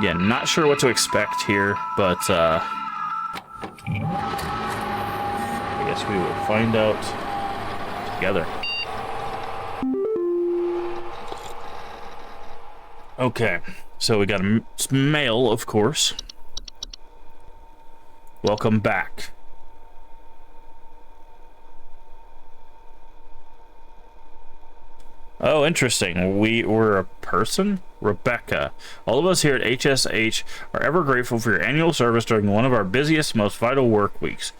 Yeah, not sure what to expect here, but I guess we will find out together. Okay, so we got a mail, of course. Welcome back. Oh, interesting. We were a person? Rebecca. All of us here at HSH are ever grateful for your annual service during one of our busiest, most vital work weeks.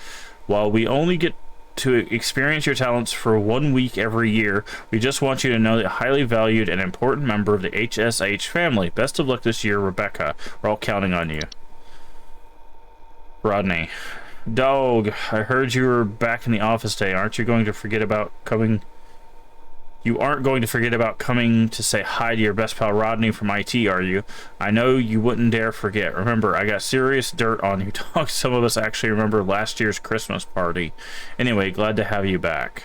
While we only get to experience your talents for 1 week every year, we just want you to know that highly valued and important member of the HSH family. Best of luck this year, Rebecca. We're all counting on you. Rodney. Dog, I heard you were back in the office today. Aren't you going to forget about coming... You aren't going to forget about coming to say hi to your best pal Rodney from IT, are you? I know you wouldn't dare forget. Remember, I got serious dirt on you. Dog, some of us actually remember last year's Christmas party. Anyway, glad to have you back.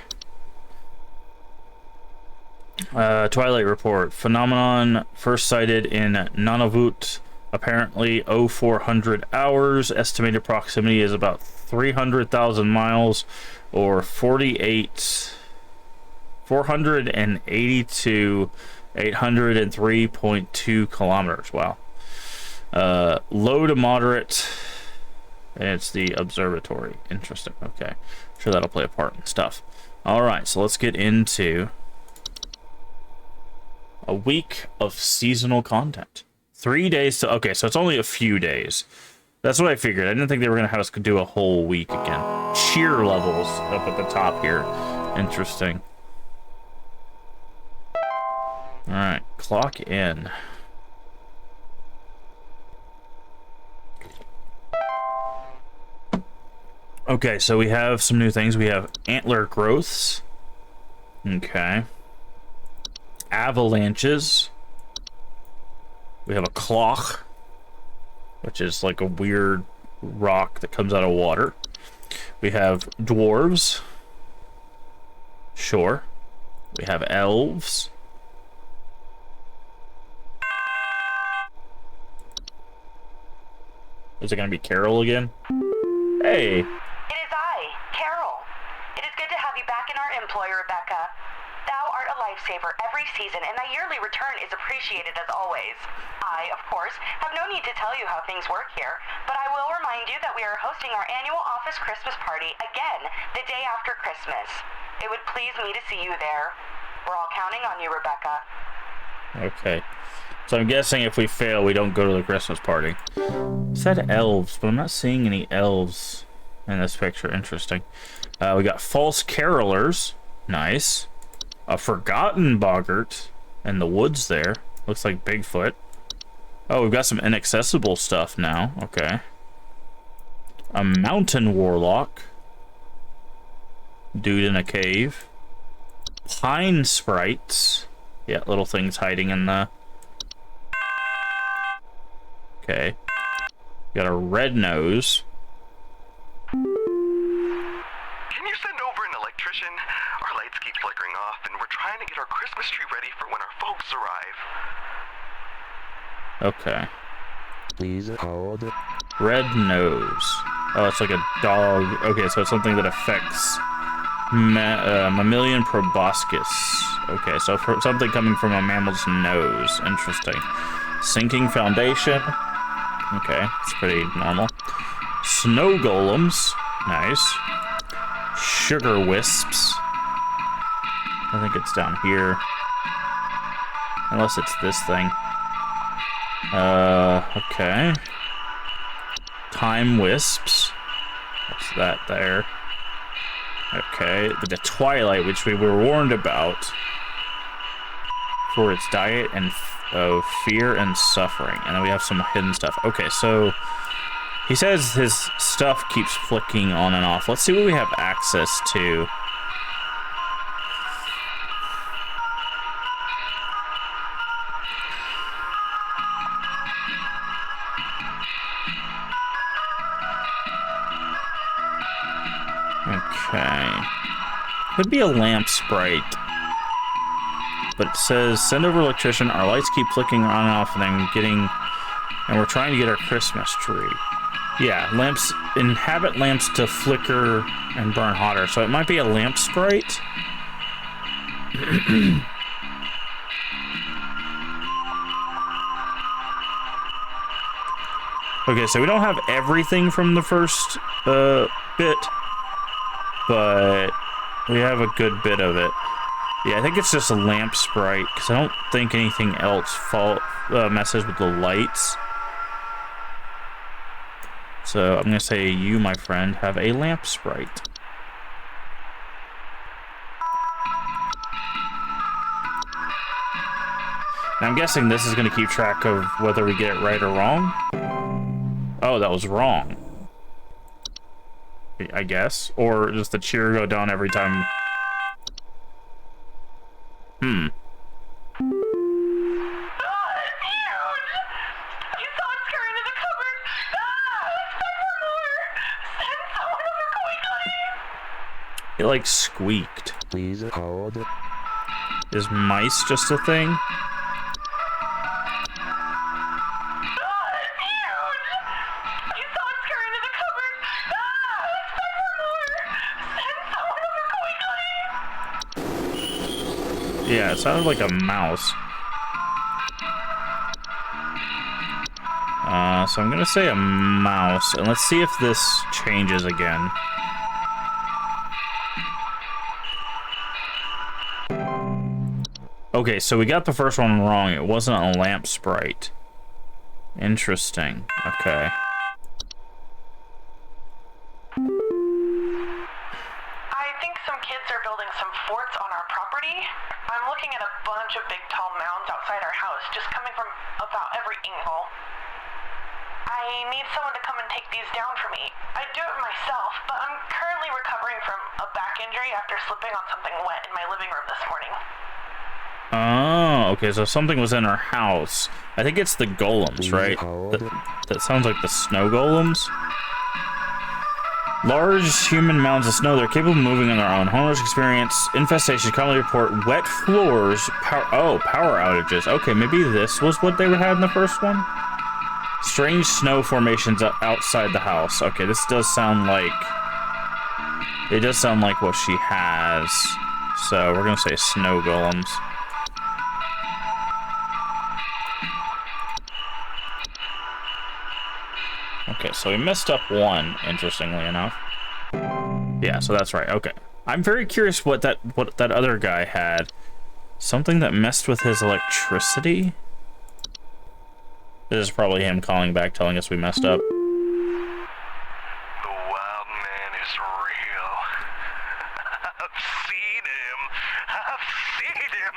Twilight Report. Phenomenon first sighted in Nunavut. Apparently 0400 hours. Estimated proximity is about 300,000 miles or 482 803.2 kilometers. Wow. Low to moderate, and it's the observatory. Interesting. Okay, I'm sure that'll play a part in stuff. All right, so let's get into a week of seasonal content. 3 days to... Okay, so it's only a few days. That's what I figured. I didn't think they were gonna have us do a whole week again. Cheer levels up at the top here. Interesting. Alright, clock in. Okay, so we have some new things. We have antler growths. Okay. Avalanches. We have a cloch, which is like a weird rock that comes out of water. We have dwarves. Sure. We have elves. Is it going to be Carol again? Hey. It is I, Carol. It is good to have you back in our employ, Rebecca. Thou art a lifesaver every season, and thy yearly return is appreciated as always. I, of course, have no need to tell you how things work here, but I will remind you that we are hosting our annual office Christmas party again the day after Christmas. It would please me to see you there. We're all counting on you, Rebecca. Okay. So I'm guessing if we fail, we don't go to the Christmas party. It said elves, but I'm not seeing any elves in this picture. Interesting. We got false carolers. Nice. A forgotten boggart in the woods there. Looks like Bigfoot. Oh, we've got some inaccessible stuff now. Okay. A mountain warlock. Dude in a cave. Pine sprites. Yeah, little things hiding in the... Okay. Got a red nose. Can you send over an electrician? Our lights keep flickering off, and we're trying to get our Christmas tree ready for when our folks arrive. Okay. Please hold. Red nose. Oh, it's like a dog. Okay, so it's something that affects mammalian proboscis. Okay, so something coming from a mammal's nose. Interesting. Sinking foundation. Okay, it's pretty normal. Snow golems. Nice. Sugar wisps. I think it's down here. Unless it's this thing. Okay. Time wisps. What's that there? Okay, the Twilight, which we were warned about for its diet and fear and suffering. And then we have some hidden stuff. Okay, so he says his stuff keeps flicking on and off. Let's see what we have access to. Okay. Could be a lamp sprite. But it says, send over electrician. Our lights keep flicking on and off and then getting And we're trying to get our Christmas tree. Yeah, lamps inhabit lamps to flicker and burn hotter. So it might be a lamp sprite. Okay, so we don't have everything from the first bit, but we have a good bit of it. Yeah, I think it's just a lamp sprite, because I don't think anything else messes with the lights. So I'm going to say you, my friend, have a lamp sprite. Now I'm guessing this is going to keep track of whether we get it right or wrong. Oh, that was wrong. I guess. Or does the cheer go down every time? Hmm. It like squeaked. Please hold. Is mice just a thing? Yeah, it sounded like a mouse. So I'm gonna say a mouse, and let's see if this changes again. Okay, so we got the first one wrong. It wasn't a lamp sprite. Interesting. Okay. I think some kids are building some forts on our property. I'm looking at a bunch of big tall mounds outside our house, just coming from about every angle. I need someone to come and take these down for me. I'd do it myself, but I'm currently recovering from a back injury after slipping on something wet in my living room this morning. Oh, okay, so something was in our house. I think it's the golems, right? That sounds like the snow golems. Large human mounds of snow, they're capable of moving on their own. Homeowners experience infestations, commonly report wet floors, power outages. Okay, maybe this was what they had in the first one? Strange snow formations outside the house. Okay, this does sound like... It does sound like what she has. So, we're gonna say snow golems. Okay, so we messed up one, interestingly enough. Yeah, so that's right. Okay. I'm very curious what that other guy had. Something that messed with his electricity? This is probably him calling back telling us we messed up. The wild man is real. I've seen him. I've seen him.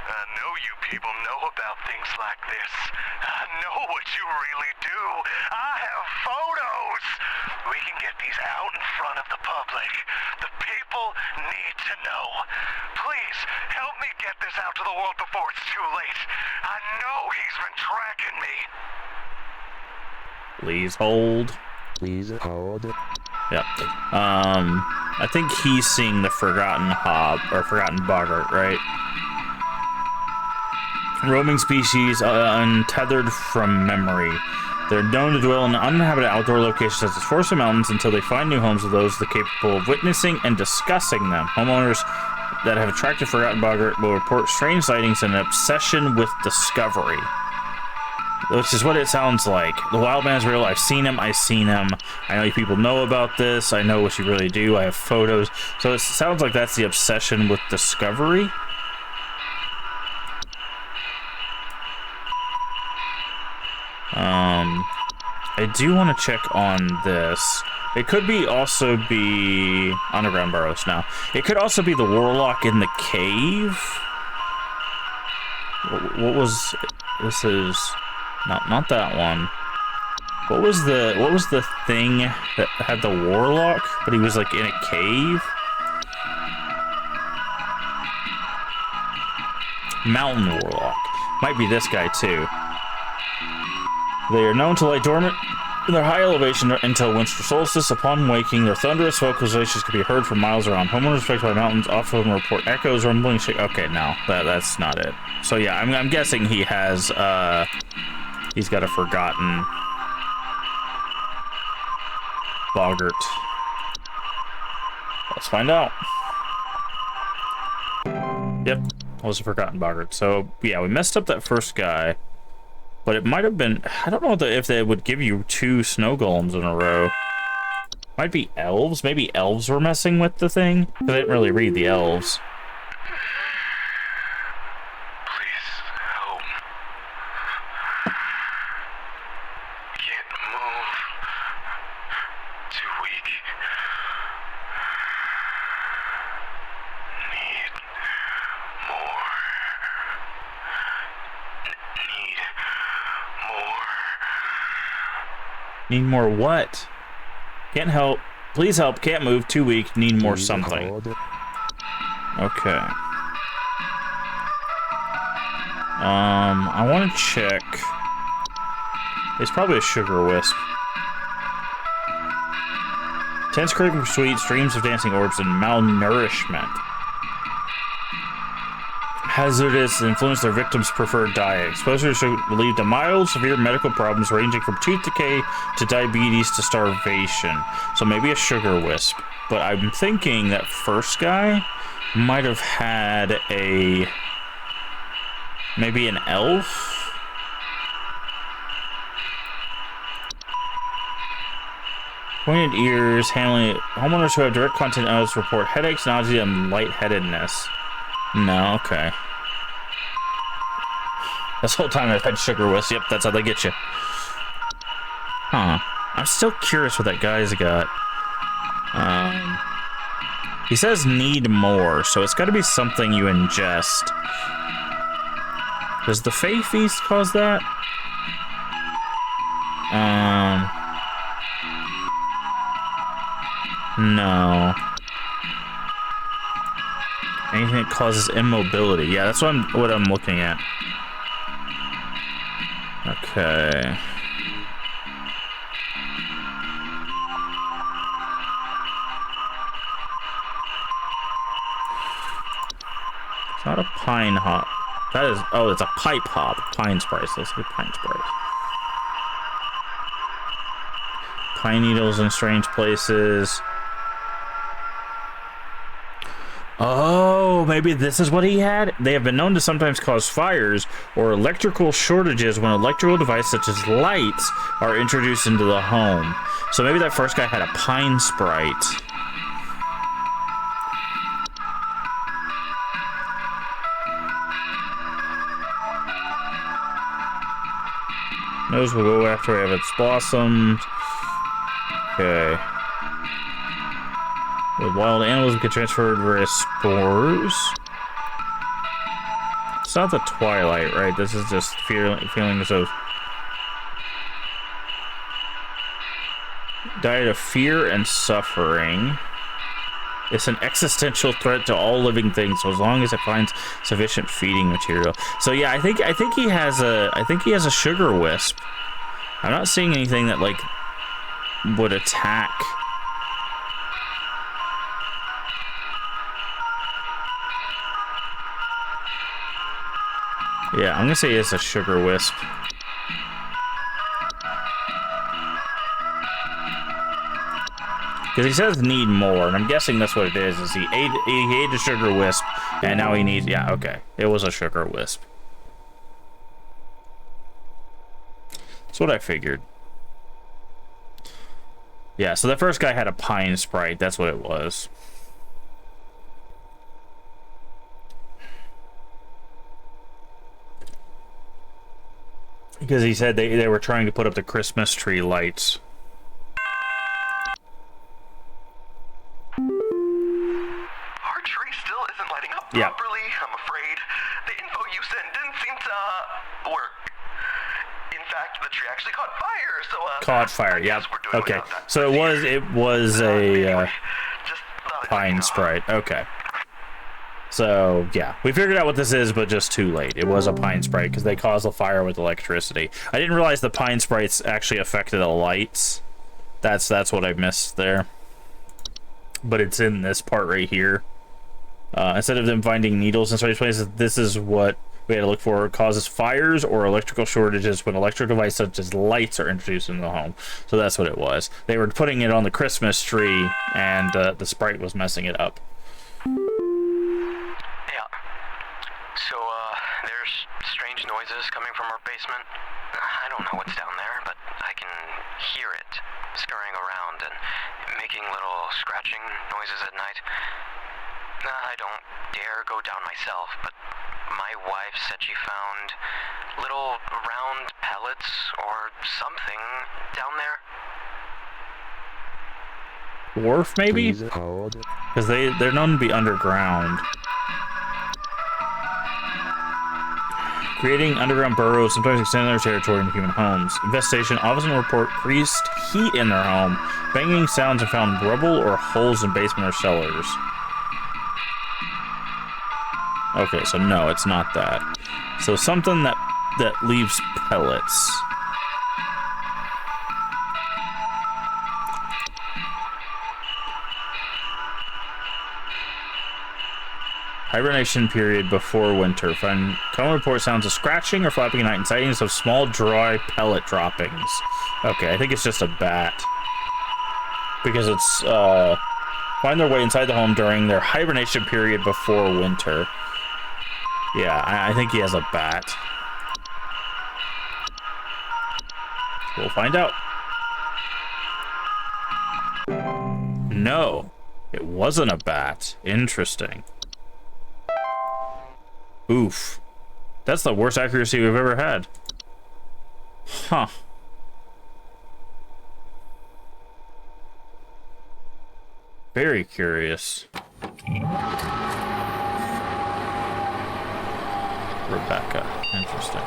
I know you people know about things like this. I know what you really do. I have photos. We can get these out in front of the public. The people need to know. Please, help me get this out to the world before it's too late. I know he's been tracking me. Please hold. Please hold. Yep. I think he's seeing the Forgotten Hob, or Forgotten Boggart, right? Roaming species, untethered from memory. They're known to dwell in uninhabited outdoor locations such as forests and mountains until they find new homes with those that are capable of witnessing and discussing them. Homeowners that have attracted Forgotten Boggart will report strange sightings and an obsession with discovery. Which is what it sounds like. The wild man is real. I've seen him. I know you people know about this. I know what you really do. I have photos. So it sounds like that's the obsession with discovery. I do want to check on this. It could also be underground burrows now. It could also be the warlock in the cave. What was this? Is not that one. What was the thing that had the warlock, but he was like in a cave? Mountain warlock. Might be this guy too. They are known to lie dormant in their high elevation until winter solstice. Upon waking, their thunderous vocalizations can be heard from miles around. Homeowners affected by mountains often report echoes, rumbling, shake. Okay, no, that's not it. So yeah, I'm guessing he has he's got a forgotten boggart. Let's find out. Yep, was a forgotten boggart. So yeah, we messed up that first guy, but it might have been. I don't know if they would give you 2 snow golems in a row. Might be elves. Maybe elves were messing with the thing, because I didn't really read the elves. Please help. Can't move. Too weak. Need more. Need more what? Can't help. Please help. Can't move. Too weak. Need more something. Okay. I want to check. It's probably a sugar wisp. Tense craving for sweets, dreams of dancing orbs, and malnourishment. Hazardous influence their victims' preferred diet. Exposure should lead to mild, severe medical problems ranging from tooth decay to diabetes to starvation. So maybe a sugar wisp. But I'm thinking that first guy might have had a... maybe an elf? Pointed ears, handling it. Homeowners who have direct contact with report headaches, nausea, and lightheadedness. No, okay. This whole time I've had sugar wisp. Yep, that's how they get you. Huh. I'm still curious what that guy's got. He says need more, so it's got to be something you ingest. Does the Fey Feast cause that? No. Anything that causes immobility. Yeah, that's what I'm looking at. Okay. It's not a pine hop. That is, oh, it's a pipe hop. Pine spice. Let's get pine spice. Pine needles in strange places. Oh, maybe this is what he had? They have been known to sometimes cause fires or electrical shortages when electrical devices such as lights are introduced into the home. So maybe that first guy had a pine sprite. Nose will go after we have its blossomed. Okay. With wild animals, we can transfer various spores. It's not the twilight, right? This is just feelings of diet of fear and suffering. It's an existential threat to all living things, so as long as it finds sufficient feeding material. So yeah, I think he has a sugar wisp. I'm not seeing anything that like would attack. Yeah, I'm gonna say it's a sugar wisp. Because he says need more, and I'm guessing that's what it is he ate a sugar wisp, and now he needs, yeah, okay. It was a sugar wisp. That's what I figured. Yeah, so the first guy had a pine sprite, that's what it was. Because he said they were trying to put up the Christmas tree lights. Our tree still isn't lighting up Yeah. properly, I'm afraid. The info you sent didn't seem to work. In fact, the tree actually caught fire, so Caught fire, I yep. guess we're doing Okay. without that So it was a anyway, just thought I'd pine check it out. sprite. Okay. So, yeah. We figured out what this is, but just too late. It was a pine sprite because they caused a fire with electricity. I didn't realize the pine sprites actually affected the lights. That's what I missed there. But it's in this part right here. Instead of them finding needles in strange places, this is what We had to look for causes fires or electrical shortages when electric devices such as lights are introduced into the home. So that's what it was. They were putting it on the Christmas tree, and the sprite was messing it up. Yeah. So, there's strange noises coming from our basement. I don't know what's down there, but I can hear it scurrying around and making little scratching noises at night. I don't dare go down myself, but my wife said she found little round pellets or something down there. Wharf, maybe? Please hold. Because they're known to be underground. Creating underground burrows, sometimes extending their territory into human homes. Investigation often report increased heat in their home, banging sounds, and found rubble or holes in basement or cellars. Okay, so no, it's not that. So something that leaves pellets. Hibernation period before winter. Find common report sounds of scratching or flapping at night and sightings of small dry pellet droppings. Okay, I think it's just a bat. Because it's find their way inside the home during their hibernation period before winter. Yeah, I think he has a bat. We'll find out. No, it wasn't a bat. Interesting. Oof. That's the worst accuracy we've ever had. Huh. Very curious. Rebecca. Interesting.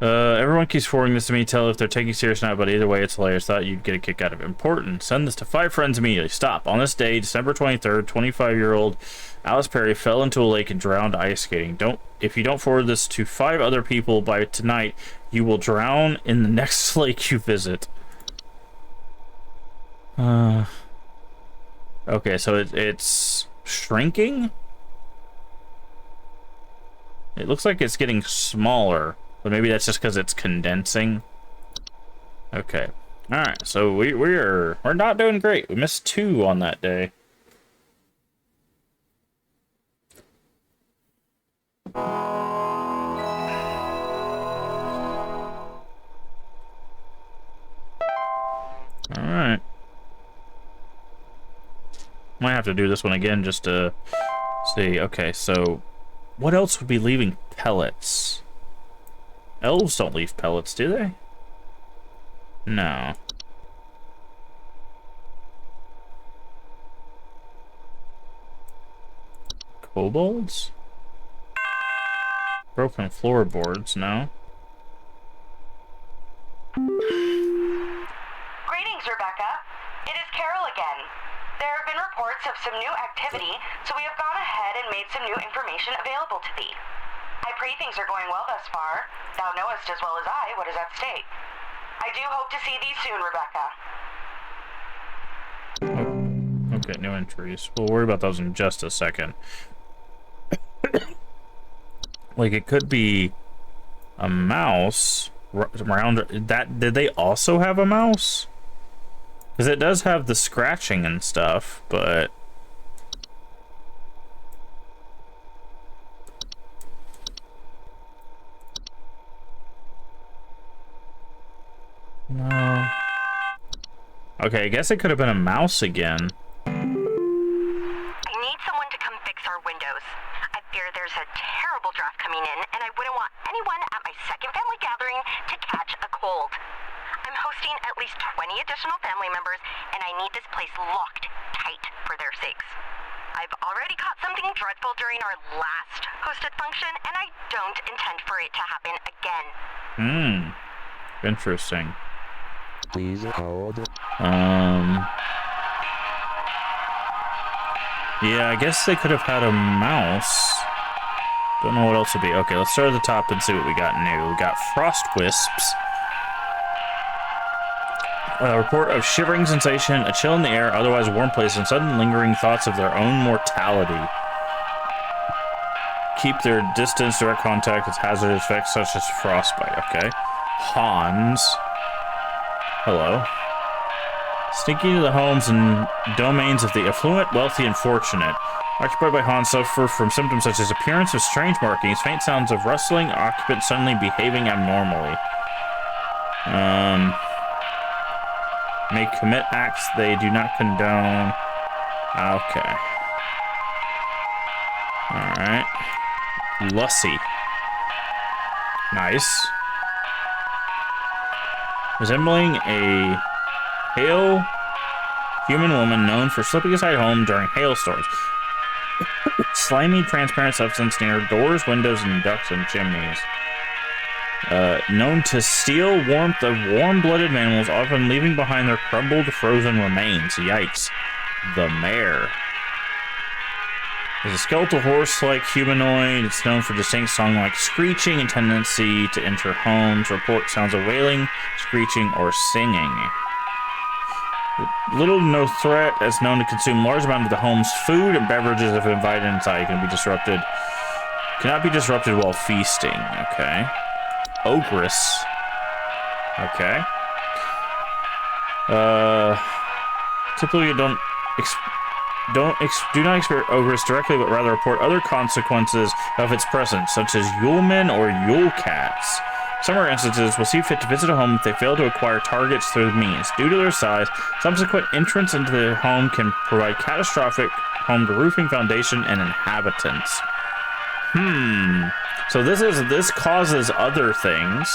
Everyone keeps forwarding this to me. Tell if they're taking serious or not, but either way, it's hilarious. Thought you'd get a kick out of it. Important. Send this to 5 friends immediately. Stop. On this day, December 23rd, 25-year-old Alice Perry fell into a lake and drowned ice skating. If you don't forward this to 5 other people by tonight, you will drown in the next lake you visit. Okay, so it's shrinking? It looks like it's getting smaller. But maybe that's just because it's condensing. Okay. Alright, so we're not doing great. We missed 2 on that day. Alright. Might have to do this one again just to see. Okay, so what else would be leaving pellets? Elves don't leave pellets, do they? No. Kobolds? Broken floorboards, no. Greetings, Rebecca. It is Carol again. There have been reports of some new activity, so we have gone ahead and made some new information available to thee. I pray things are going well thus far. Thou knowest as well as I what is at stake. I do hope to see thee soon, Rebecca. Okay, no entries. We'll worry about those in just a second. Like, it could be a mouse around that. Did they also have a mouse? Because it does have the scratching and stuff, but no. Okay, I guess it could have been a mouse again. I need someone to come fix our windows. I fear there's a terrible draft coming in, and I wouldn't want anyone at my second family gathering to catch a cold. I'm hosting at least 20 additional family members, and I need this place locked tight for their sakes. I've already caught something dreadful during our last hosted function, and I don't intend for it to happen again. Interesting. Please hold. Yeah, I guess they could have had a mouse. Don't know what else would be. Okay, let's start at the top and see what we got new. We got frost wisps. A report of shivering sensation, a chill in the air, otherwise a warm place, and sudden lingering thoughts of their own mortality. Keep their distance, direct contact with hazardous effects such as frostbite. Okay. Hans. Hello. Sneaking into the homes and domains of the affluent, wealthy, and fortunate. Occupied by Hans suffer from symptoms such as appearance of strange markings, faint sounds of rustling, occupants suddenly behaving abnormally. May commit acts they do not condone. Okay. Alright. Lussy. Nice. Resembling a pale human woman known for slipping aside home during hailstorms. Slimy, transparent substance near doors, windows, and ducts and chimneys. Known to steal warmth of warm-blooded animals, often leaving behind their crumbled, frozen remains. Yikes. The mare. Is a skeletal horse-like humanoid. It's known for distinct song-like screeching and tendency to enter homes. Report sounds of wailing, screeching, or singing. Little to no threat, as known to consume large amounts of the home's food and beverages if invited inside. Can be disrupted. Cannot be disrupted while feasting. Okay. Ogress. Okay. Typically do not experience ogress directly, but rather report other consequences of its presence, such as Yulemen or Yule cats. Some rare instances will see fit to visit a home if they fail to acquire targets through means. Due to their size, subsequent entrance into the home can provide catastrophic harm to roofing, foundation, and inhabitants. So this causes other things.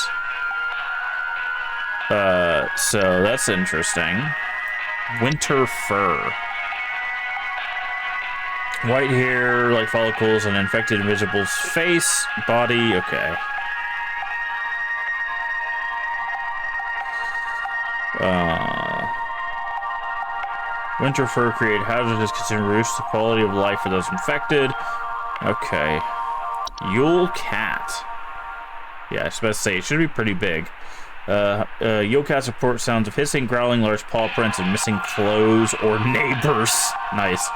So that's interesting. Winter fur. White hair, like follicles, and infected individual's face, body. Okay. Winter fur create hazardous consumer roofs, the quality of life for those infected. Okay. Yule cat. Yeah, I was about to say, it should be pretty big. Yule cats report sounds of hissing, growling, large paw prints, and missing clothes or neighbors. Nice.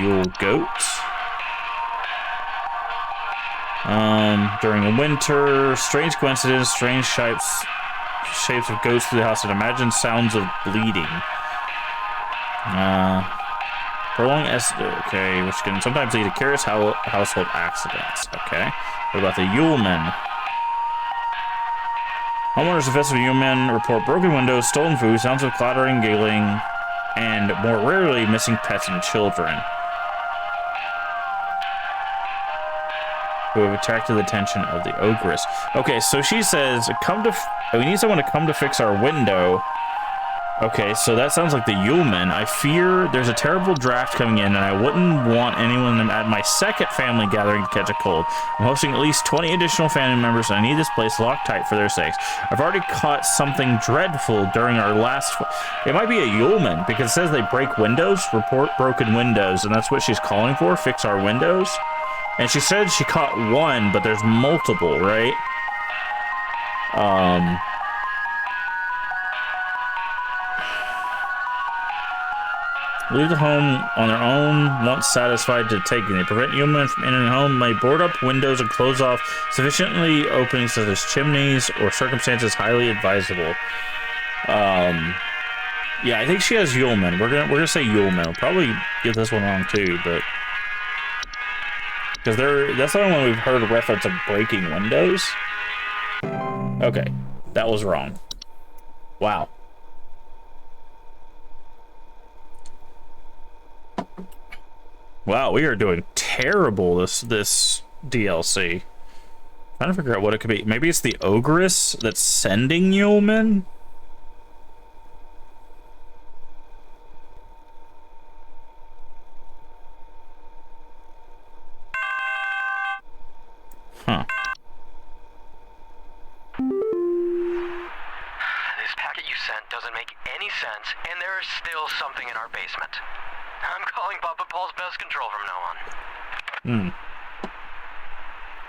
Yule goats. During the winter, strange coincidence, strange shapes of ghosts through the house, and imagine sounds of bleeding. Prolonged okay, which can sometimes lead to curious household accidents. Okay. What about the Yulemen? Homeowners infested with Yulemen report broken windows, stolen food, sounds of clattering, giggling, and more rarely missing pets and children who have attracted the attention of the ogress. Okay, so she says, we need someone to come to fix our window. Okay, so that sounds like the Yulemen. I fear there's a terrible draft coming in, and I wouldn't want anyone at my second family gathering to catch a cold. I'm hosting at least 20 additional family members, and I need this place locked tight for their sakes. I've already caught something dreadful during our last... It might be a Yuleman, because it says they break windows, report broken windows, and that's what she's calling for, fix our windows. And she said she caught one, but there's multiple, right? Leave the home on their own once satisfied to taking. They prevent human from entering the home, may board up windows and close off sufficiently openings such as chimneys or circumstances highly advisable. Yeah, I think she has Yulemen. We're gonna say Yulemen. We'll probably get this one wrong too, but because that's the only one we've heard a reference of breaking windows. Okay, that was wrong. Wow. Wow, we are doing terrible this DLC. Trying to figure out what it could be. Maybe it's the ogress that's sending Yulemen? Huh. This packet you sent doesn't make any sense, and there is still something in our basement. I'm calling Papa Paul's pest control from now on.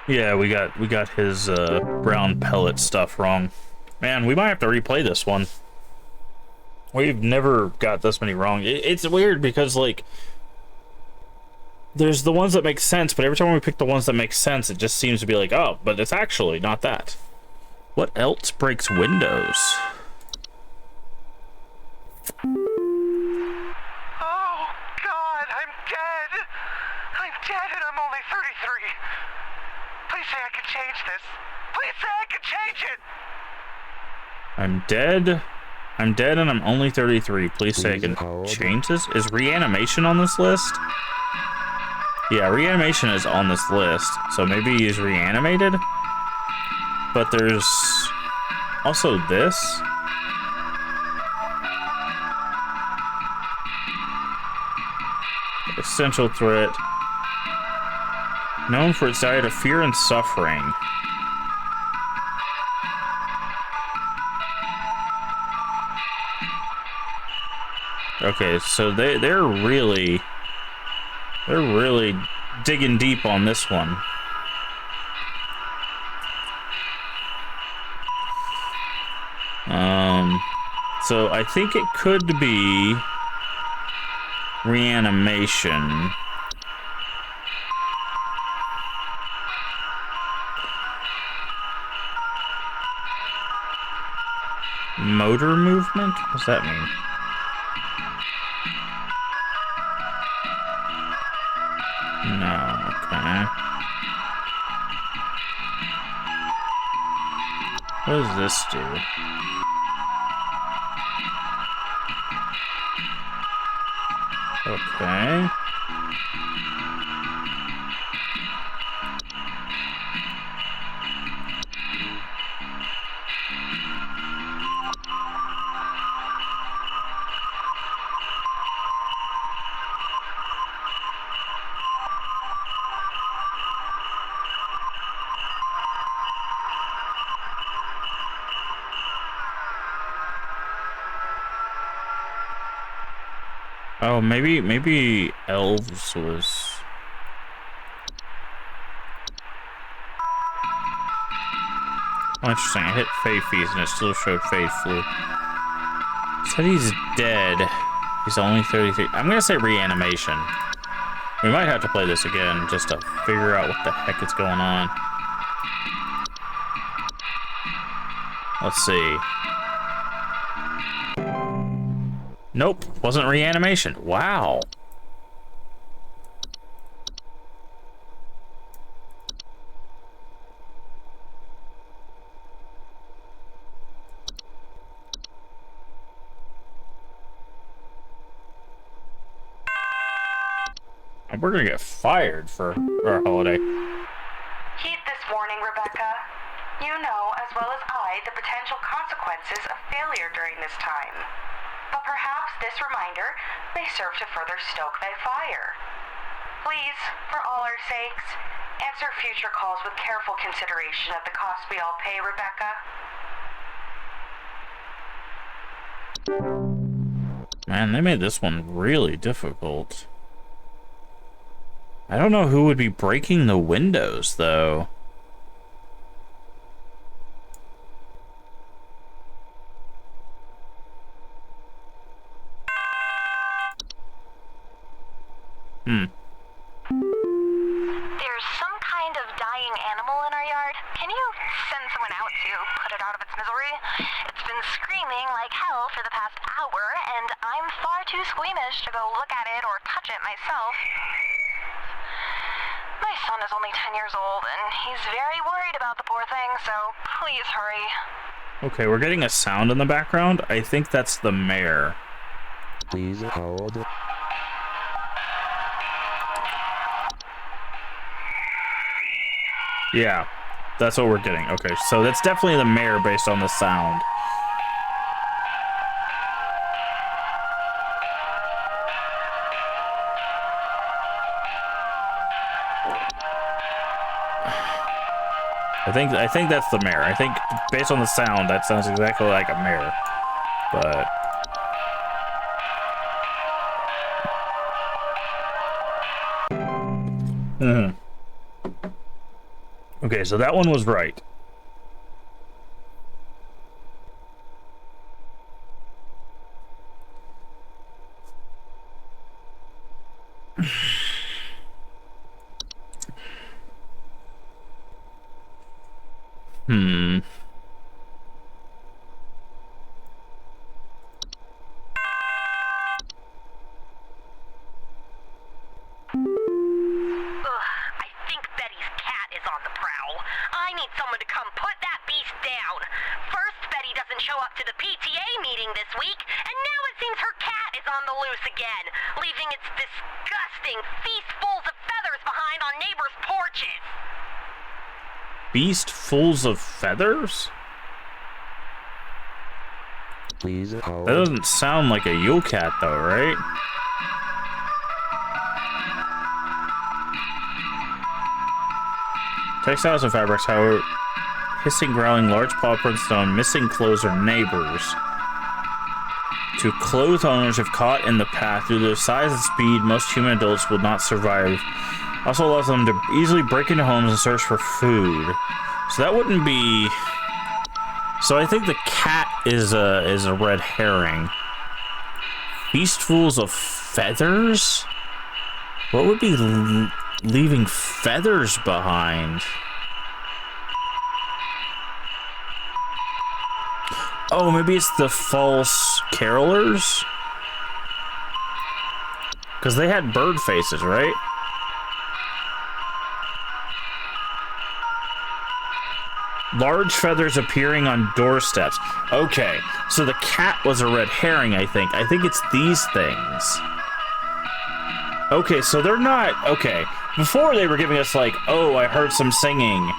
Yeah, we got his brown pellet stuff wrong. Man, we might have to replay this one. We've never got this many wrong. It's weird because, like, there's the ones that make sense, but every time we pick the ones that make sense, it just seems to be like, oh, but it's actually not that. What else breaks windows? Oh, God, I'm dead. I'm dead and I'm only 33. Please say I can change this. Please say I can change it. I'm dead. I'm dead and I'm only 33. Please say I can change this. Is reanimation on this list? Yeah, reanimation is on this list. So maybe he's reanimated? But there's also this. Essential threat. Known for its diet of fear and suffering. Okay, so they're really digging deep on this one. So I think it could be reanimation. Motor movement? What does that mean? No, okay. What does this do? Okay. Oh, maybe elves was... Oh, interesting. I hit Fey Fees and it still showed Fey Flu. Said he's dead. He's only 33. I'm gonna say reanimation. We might have to play this again just to figure out what the heck is going on. Let's see. Nope, wasn't reanimation. Wow. We're gonna get fired for our holiday. Heed this warning, Rebecca. You know, as well as I, the potential consequences of failure during this time. But perhaps this reminder may serve to further stoke thy fire. Please, for all our sakes, answer future calls with careful consideration of the cost we all pay, Rebecca. Man, they made this one really difficult. I don't know who would be breaking the windows, though. There's some kind of dying animal in our yard. Can you send someone out to put it out of its misery? It's been screaming like hell for the past hour, and I'm far too squeamish to go look at it or touch it myself. My son is only 10 years old, and he's very worried about the poor thing, so please hurry. Okay, we're getting a sound in the background. I think that's the mayor. Please hold. Yeah, that's what we're getting. Okay, so that's definitely the mayor based on the sound. I think that's the mayor. I think based on the sound, that sounds exactly like a mayor. But okay, so that one was right. Hmm. I think Betty's cat is on the prowl. I need someone to come put that beast down. First, Betty doesn't show up to the PTA meeting this week, and now it seems her cat is on the loose again, leaving its disgusting feastfuls of feathers behind on neighbors' porches. Beastfuls of feathers? Please hold. That doesn't sound like a Yule cat, though, right? Textiles and fabrics, however, hissing, growling, large paw prints on missing clothes or neighbors. To clothes owners, if caught in the path due to their size and speed, most human adults will not survive. Also allows them to easily break into homes and search for food. So that wouldn't be. So I think the cat is a red herring. Feastfuls of feathers? What would be leaving feathers behind? Oh, maybe it's the false carolers? Because they had bird faces, right? Large feathers appearing on doorsteps. Okay, so the cat was a red herring, I think. I think it's these things. Okay, so they're not... Okay, before they were giving us like, oh, I heard some singing,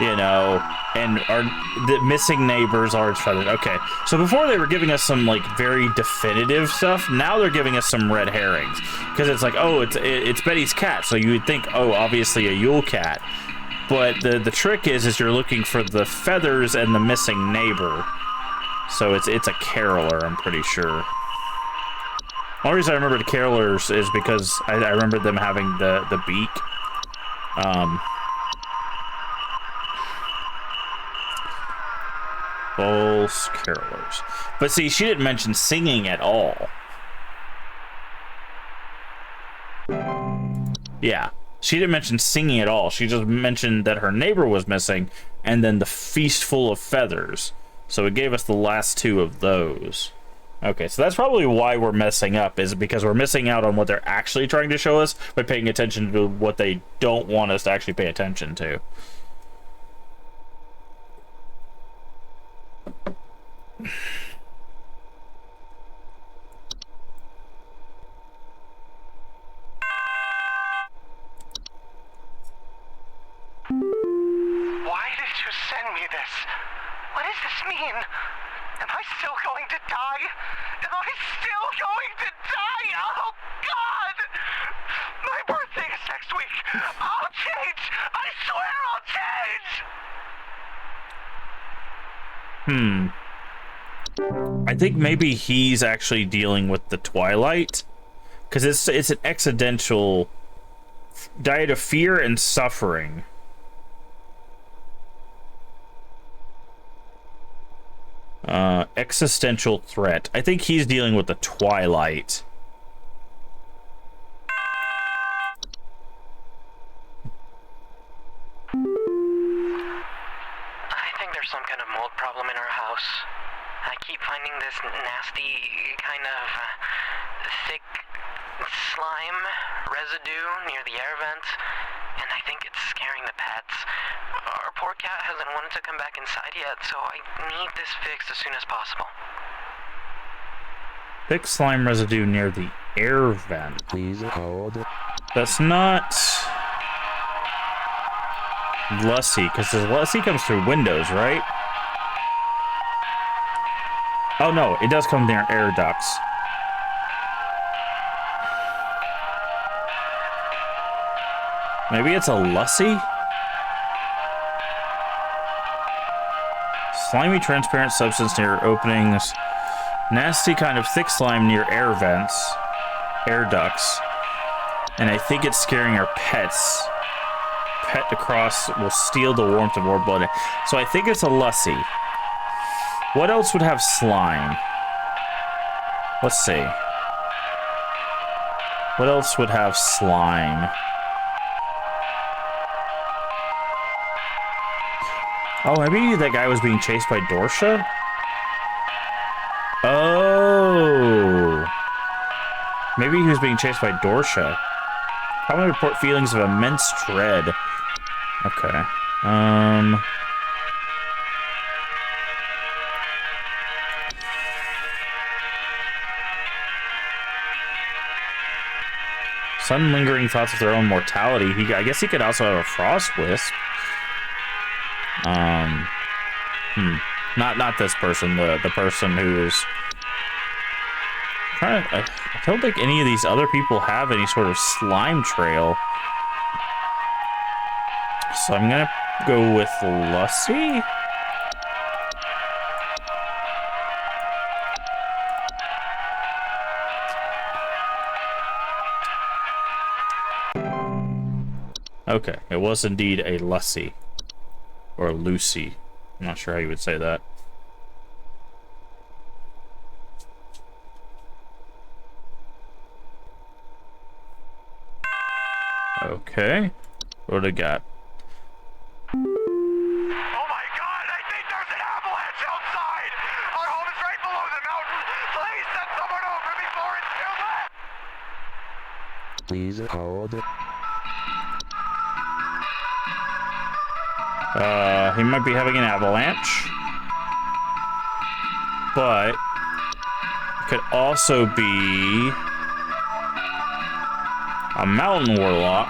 you know, and the missing neighbors, large feathers. Okay, so before they were giving us some like very definitive stuff. Now they're giving us some red herrings. Because it's like, oh, it's Betty's cat, so you would think, oh, obviously a Yule cat. But the trick is you're looking for the feathers and the missing neighbor. So it's a caroler, I'm pretty sure. The only reason I remember the carolers is because I remember them having the beak. False carolers. But see, she didn't mention singing at all. Yeah. She didn't mention singing at all. She just mentioned that her neighbor was missing, and then the feast full of feathers. So it gave us the last two of those. Okay, so that's probably why we're messing up, is because we're missing out on what they're actually trying to show us by paying attention to what they don't want us to actually pay attention to. Why did you send me this? What does this mean? Am I still going to die? Am I still going to die? Oh, God! My birthday is next week. I'll change. I swear I'll change. I think maybe he's actually dealing with the Twilight, because it's an accidental diet of fear and suffering. Existential threat. I think he's dealing with the Twilight. I think there's some kind of mold problem in our house. I keep finding this nasty kind of thick slime residue near the air vents, and I think it's scaring the pets. Our poor cat hasn't wanted to come back inside yet, so I need this fixed as soon as possible. Thick slime residue near the air vent. Please hold. That's not Lussie, because the Lussie comes through windows, right? Oh no, it does come near air ducts. Maybe it's a Lussie? Slimy transparent substance near openings. Nasty kind of thick slime near air vents. Air ducts. And I think it's scaring our pets. Pet across will steal the warmth of more blood. So I think it's a Lussie. What else would have slime? Let's see. What else would have slime? Oh, maybe that guy was being chased by Dorsha? Oh. Maybe he was being chased by Dorsha. Probably report feelings of immense dread. Okay. Sudden lingering thoughts of their own mortality. I guess he could also have a frost wisp. Not this person. The person who's trying to, I don't think any of these other people have any sort of slime trail. So I'm gonna go with Lucy. Okay, it was indeed a Lucy. Or Lucy. I'm not sure how you would say that. Okay. What do I got? Oh my god, I think there's an avalanche outside! Our home is right below the mountain! Please send someone over before it's too late! Please hold. He might be having an avalanche. But it could also be a mountain warlock.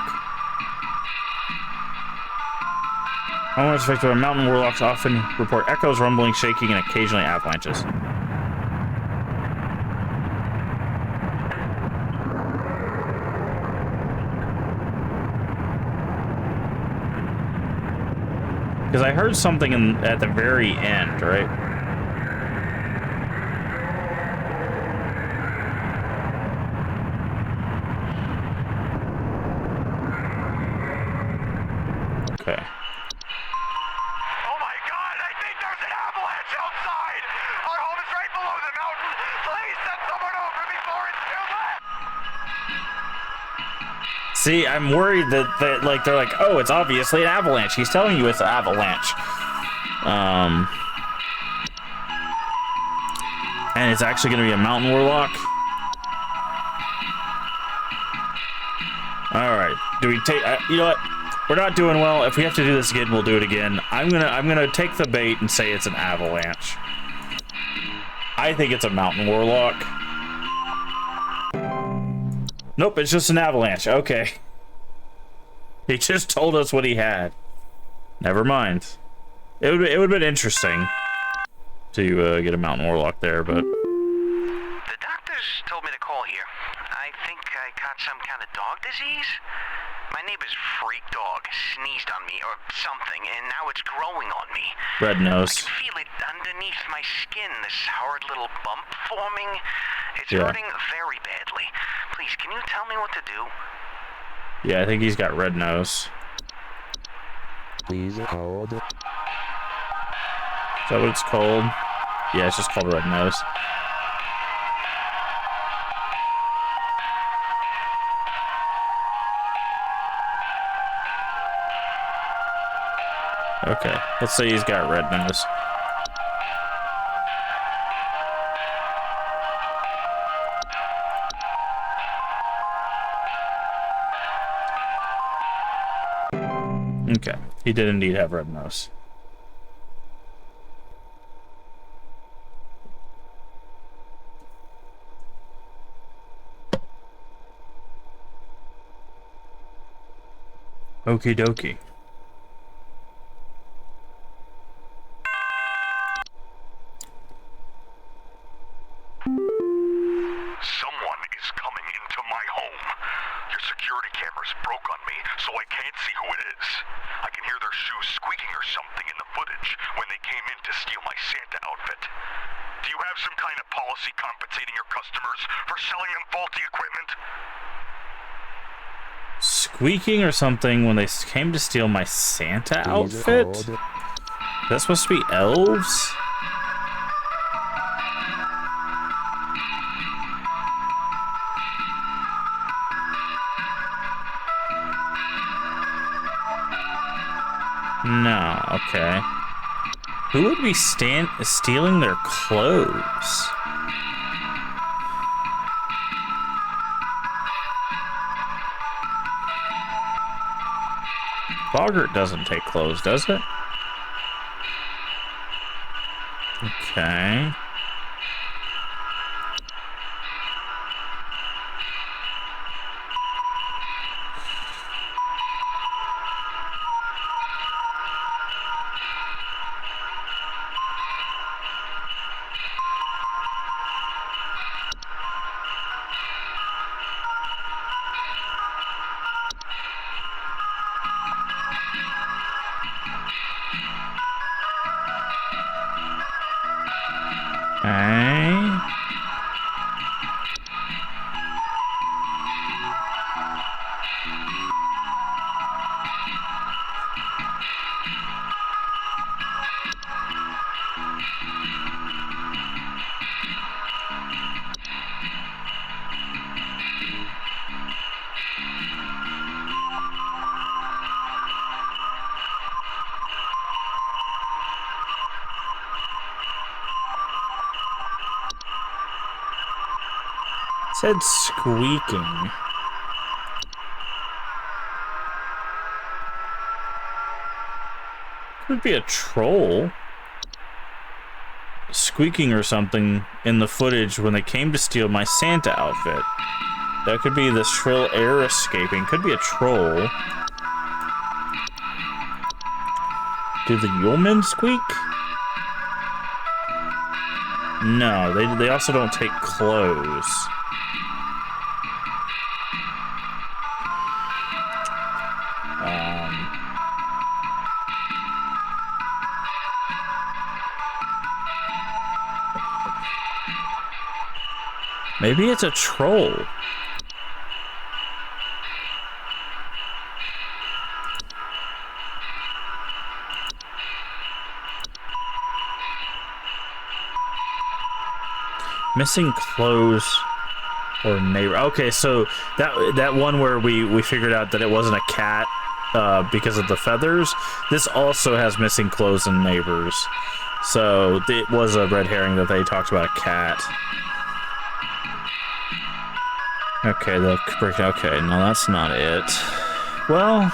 Homeowners affected by mountain warlocks often report echoes, rumbling, shaking, and occasionally avalanches. Because I heard something at the very end, right? Okay. Oh my god, I think there's an avalanche outside! Our home is right below the mountain! Please send someone over before it's too late! See, I'm worried that like they're like, oh, it's obviously an avalanche. He's telling you it's an avalanche. And it's actually going to be a mountain warlock. All right. Do we take? You know what? We're not doing well. If we have to do this again, we'll do it again. I'm gonna take the bait and say it's an avalanche. I think it's a mountain warlock. Nope, it's just an avalanche. Okay. He just told us what he had. Never mind. It would have been interesting to get a mountain warlock there, but The doctors told me to call here. I think I caught some kind of dog disease. My neighbor's freak dog sneezed on me or something, and now it's growing on me. red I nose. can feel it underneath my skin, this horrid little bump forming. It's Yeah. hurting very badly. Please, can you tell me what to do? Yeah, I think he's got red nose. Please hold. Is that what it's called? Yeah, it's just called red nose. Okay, let's say he's got red nose. Okay, he did indeed have red nose. Okie dokie. Someone is coming into my home. Your security cameras broke on me, so I can't see who it is. I can hear their shoes squeaking or something in the footage when they came in to steal my Santa outfit. Do you have some kind of policy compensating your customers for selling them faulty equipment? Squeaking or something when they came to steal my Santa outfit? That's supposed to be elves? No, okay. Who would be stealing their clothes? Boggart doesn't take clothes, does it? Okay. Okay. It said squeaking. Could be a troll. Squeaking or something in the footage when they came to steal my Santa outfit. That could be the shrill air escaping. Could be a troll. Do the Yulemen squeak? No, they also don't take clothes. Maybe it's a troll. Missing clothes or neighbor. Okay, so that one where we figured out that it wasn't a cat because of the feathers. This also has missing clothes and neighbors. So it was a red herring that they talked about a cat. Okay, okay, no, that's not it. Well,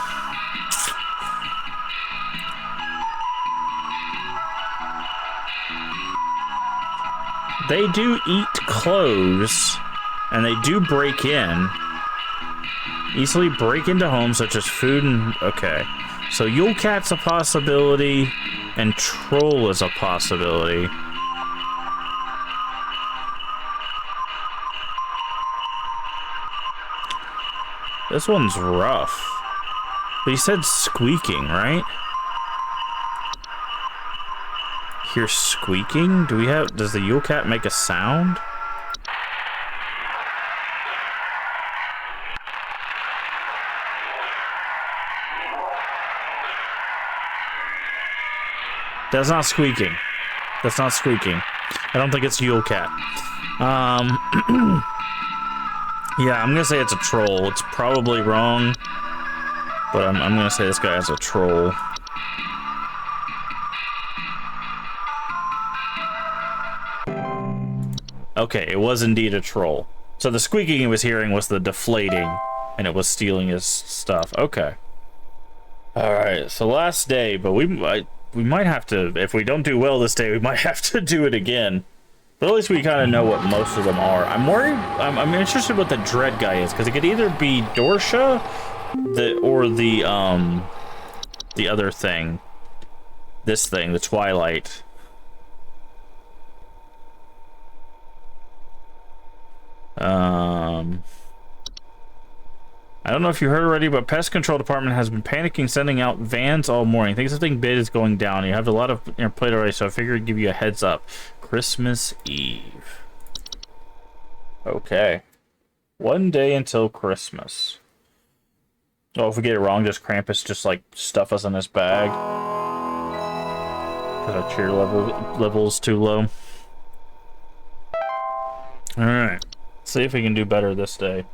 they do eat clothes, and they do break in. Easily break into homes such as food and... Okay, so Yule Cat's a possibility, and Troll is a possibility. This one's rough. But he said squeaking, right? Hear squeaking? Does the Yule Cat make a sound? That's not squeaking. That's not squeaking. I don't think it's Yule Cat. Yeah, I'm gonna say it's a troll. It's probably wrong, but I'm gonna say this guy has a troll. Okay, it was indeed a troll. So the squeaking he was hearing was the deflating, and it was stealing his stuff. Okay. All right, so last day, but we might have to, if we don't do well this day, we might have to do it again. But at least we kind of know what most of them are. I'm worried. I'm interested what the dread guy is, because it could either be Dorsha, or the other thing. This thing, the Twilight. I don't know if you heard already, but Pest Control Department has been panicking, sending out vans all morning. I think something big is going down. You have a lot of your plate already, so I figured I'd give you a heads up. Christmas Eve. Okay. One day until Christmas. Oh, if we get it wrong, just Krampus just like stuff us in his bag. Because our cheer level is too low. Alright. See if we can do better this day.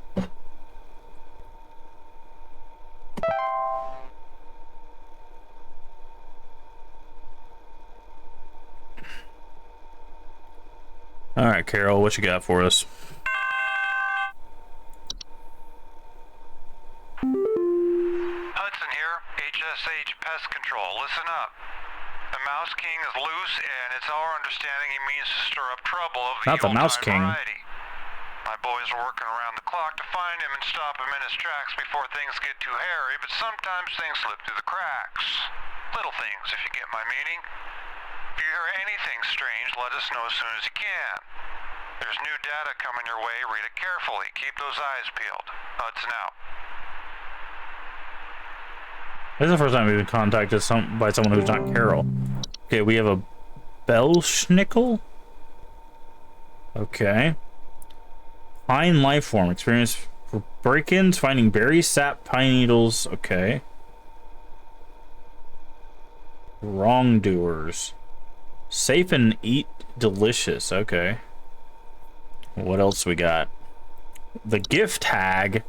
Carol. What you got for us? Hudson here, HSH Pest Control. Listen up. The Mouse King is loose, and it's our understanding he means to stir up trouble of the Not the Mouse old-time King. variety. My boys are working around the clock to find him and stop him in his tracks before things get too hairy, but sometimes things slip through the cracks. Little things, if you get my meaning. If you hear anything strange, let us know as soon as you can. There's new data coming your way. Read it carefully. Keep those eyes peeled. Hudson out. This is the first time we've been contacted by someone who's not Carol. Okay, we have a Belschnickel. Okay. Pine life form. Experience for break-ins, finding berries, sap, pine needles. Okay. Wrongdoers. Safe and eat delicious. Okay. What else we got? The gift tag.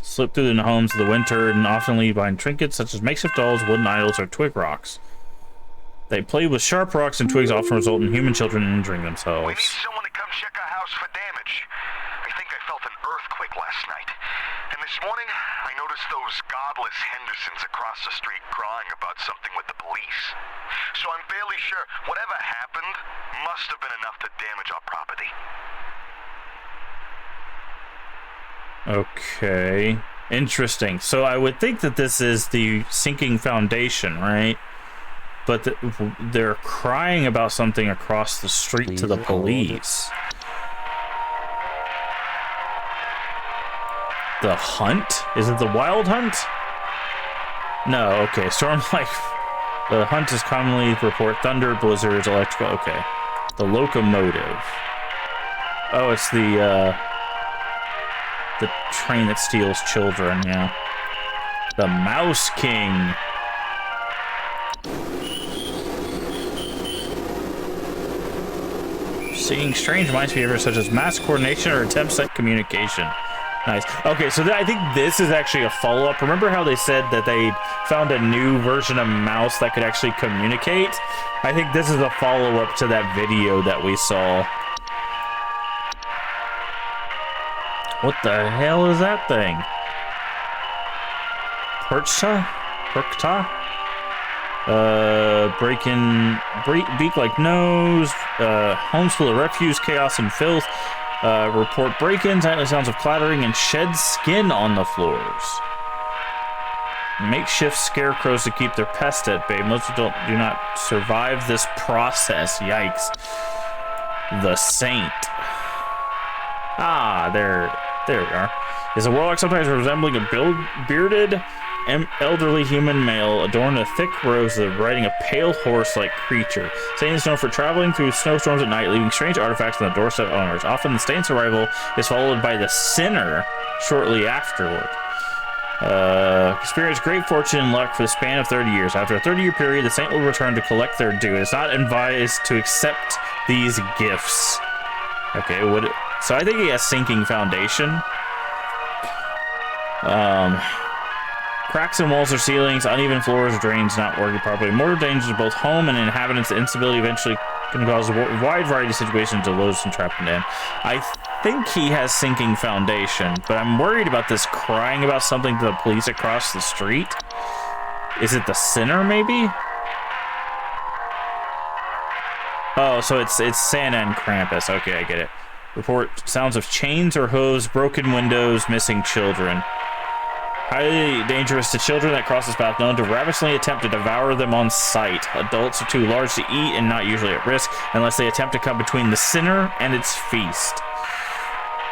Slip through the homes of the winter and often leave behind trinkets such as makeshift dolls, wooden idols, or twig rocks. They play with sharp rocks and twigs, often result in human children injuring We themselves. need someone to come check our house for damage. I think I felt an earthquake last night. And this morning, I noticed those godless Hendersons across the street crying about something with the police. So I'm fairly sure whatever happened must have been enough to damage our property. Okay. Interesting. So I would think that this is the sinking foundation, right? But they're crying about something across the street to the police. The hunt? Is it the wild hunt? No, okay. Storm like the hunt is commonly report thunder, blizzards, electrical. Okay. The locomotive. Oh, it's the train that steals children, yeah. The Mouse King. Seeing strange mind behaviors such as mass coordination or attempts at communication. Nice. Okay, so I think this is actually a follow-up. Remember how they said that they found a new version of mouse that could actually communicate? I think this is a follow-up to that video that we saw. What the hell is that thing? Perchta? Beak like nose, homes full of refuse, chaos, and filth. Report break-ins, nightly sounds of clattering, and shed skin on the floors. Makeshift scarecrows to keep their pests at bay. Most do not survive this process. Yikes. The Saint. Ah, there we are. Is a warlock sometimes resembling a bearded, elderly human male adorned in thick robes riding a pale horse-like creature. Saint is known for traveling through snowstorms at night, leaving strange artifacts on the doorstep of owners. Often the Saint's arrival is followed by the Sinner shortly afterward. Experience great fortune and luck for the span of 30 years. After a 30-year period, the Saint will return to collect their due. It is not advised to accept these gifts. Okay, so I think he has sinking foundation. Cracks in walls or ceilings, uneven floors, drains not working properly. Mortal dangers to both home and inhabitants. Instability eventually can cause a wide variety of situations to lose and trapped in. I think he has sinking foundation, but I'm worried about this crying about something to the police across the street. Is it the Sinner, maybe? Oh, so it's Santa and Krampus. Okay, I get it. Report sounds of chains or hooves, broken windows, missing children. Highly dangerous to children that cross this path, known to ravenously attempt to devour them on sight. Adults are too large to eat and not usually at risk unless they attempt to come between the Sinner and its feast.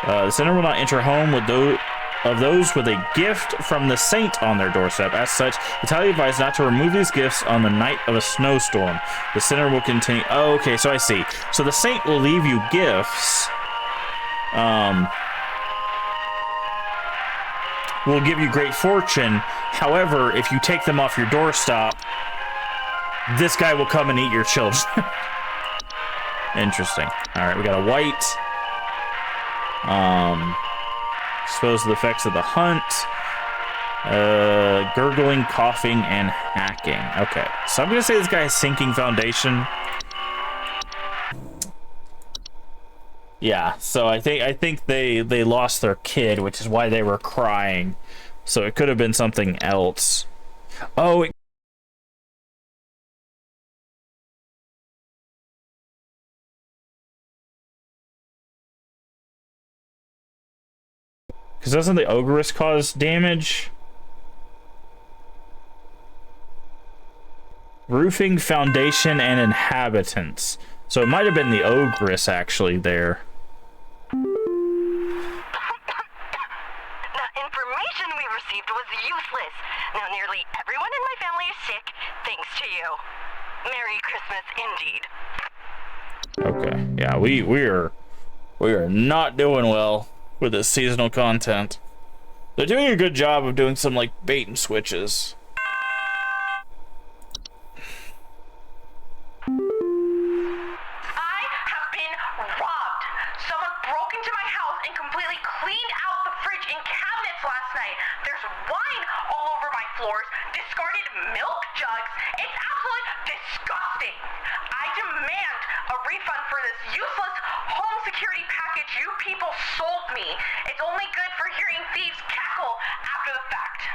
The Sinner will not enter home with those with a gift from the Saint on their doorstep. As such, it's highly advised not to remove these gifts on the night of a snowstorm. The Sinner will continue. Oh, okay, so I see. So the Saint will leave you gifts. Will give you great fortune. However, if you take them off your doorstep, this guy will come and eat your children. Interesting. All right, we got a white. Expose the effects of the hunt. Gurgling, coughing, and hacking. Okay, so I'm gonna say this guy has sinking foundation. Yeah, so I think they lost their kid, which is why they were crying. So it could have been something else. Oh, because doesn't the ogress cause damage? Roofing, foundation, and inhabitants. So it might have been the ogress actually there. The information we received was useless. Now nearly everyone in my family is sick, thanks to you. Merry Christmas indeed. Okay, yeah, we are not doing well with this seasonal content. They're doing a good job of doing some like bait and switches. I have been robbed. Someone broke into my house and completely cleaned out the fridge and cabinets last night. There's wine all over my floors, discarded milk jugs. It's absolutely disgusting. I demand a refund for this useless home security package you people sold me. It's only good for hearing thieves cackle after the fact.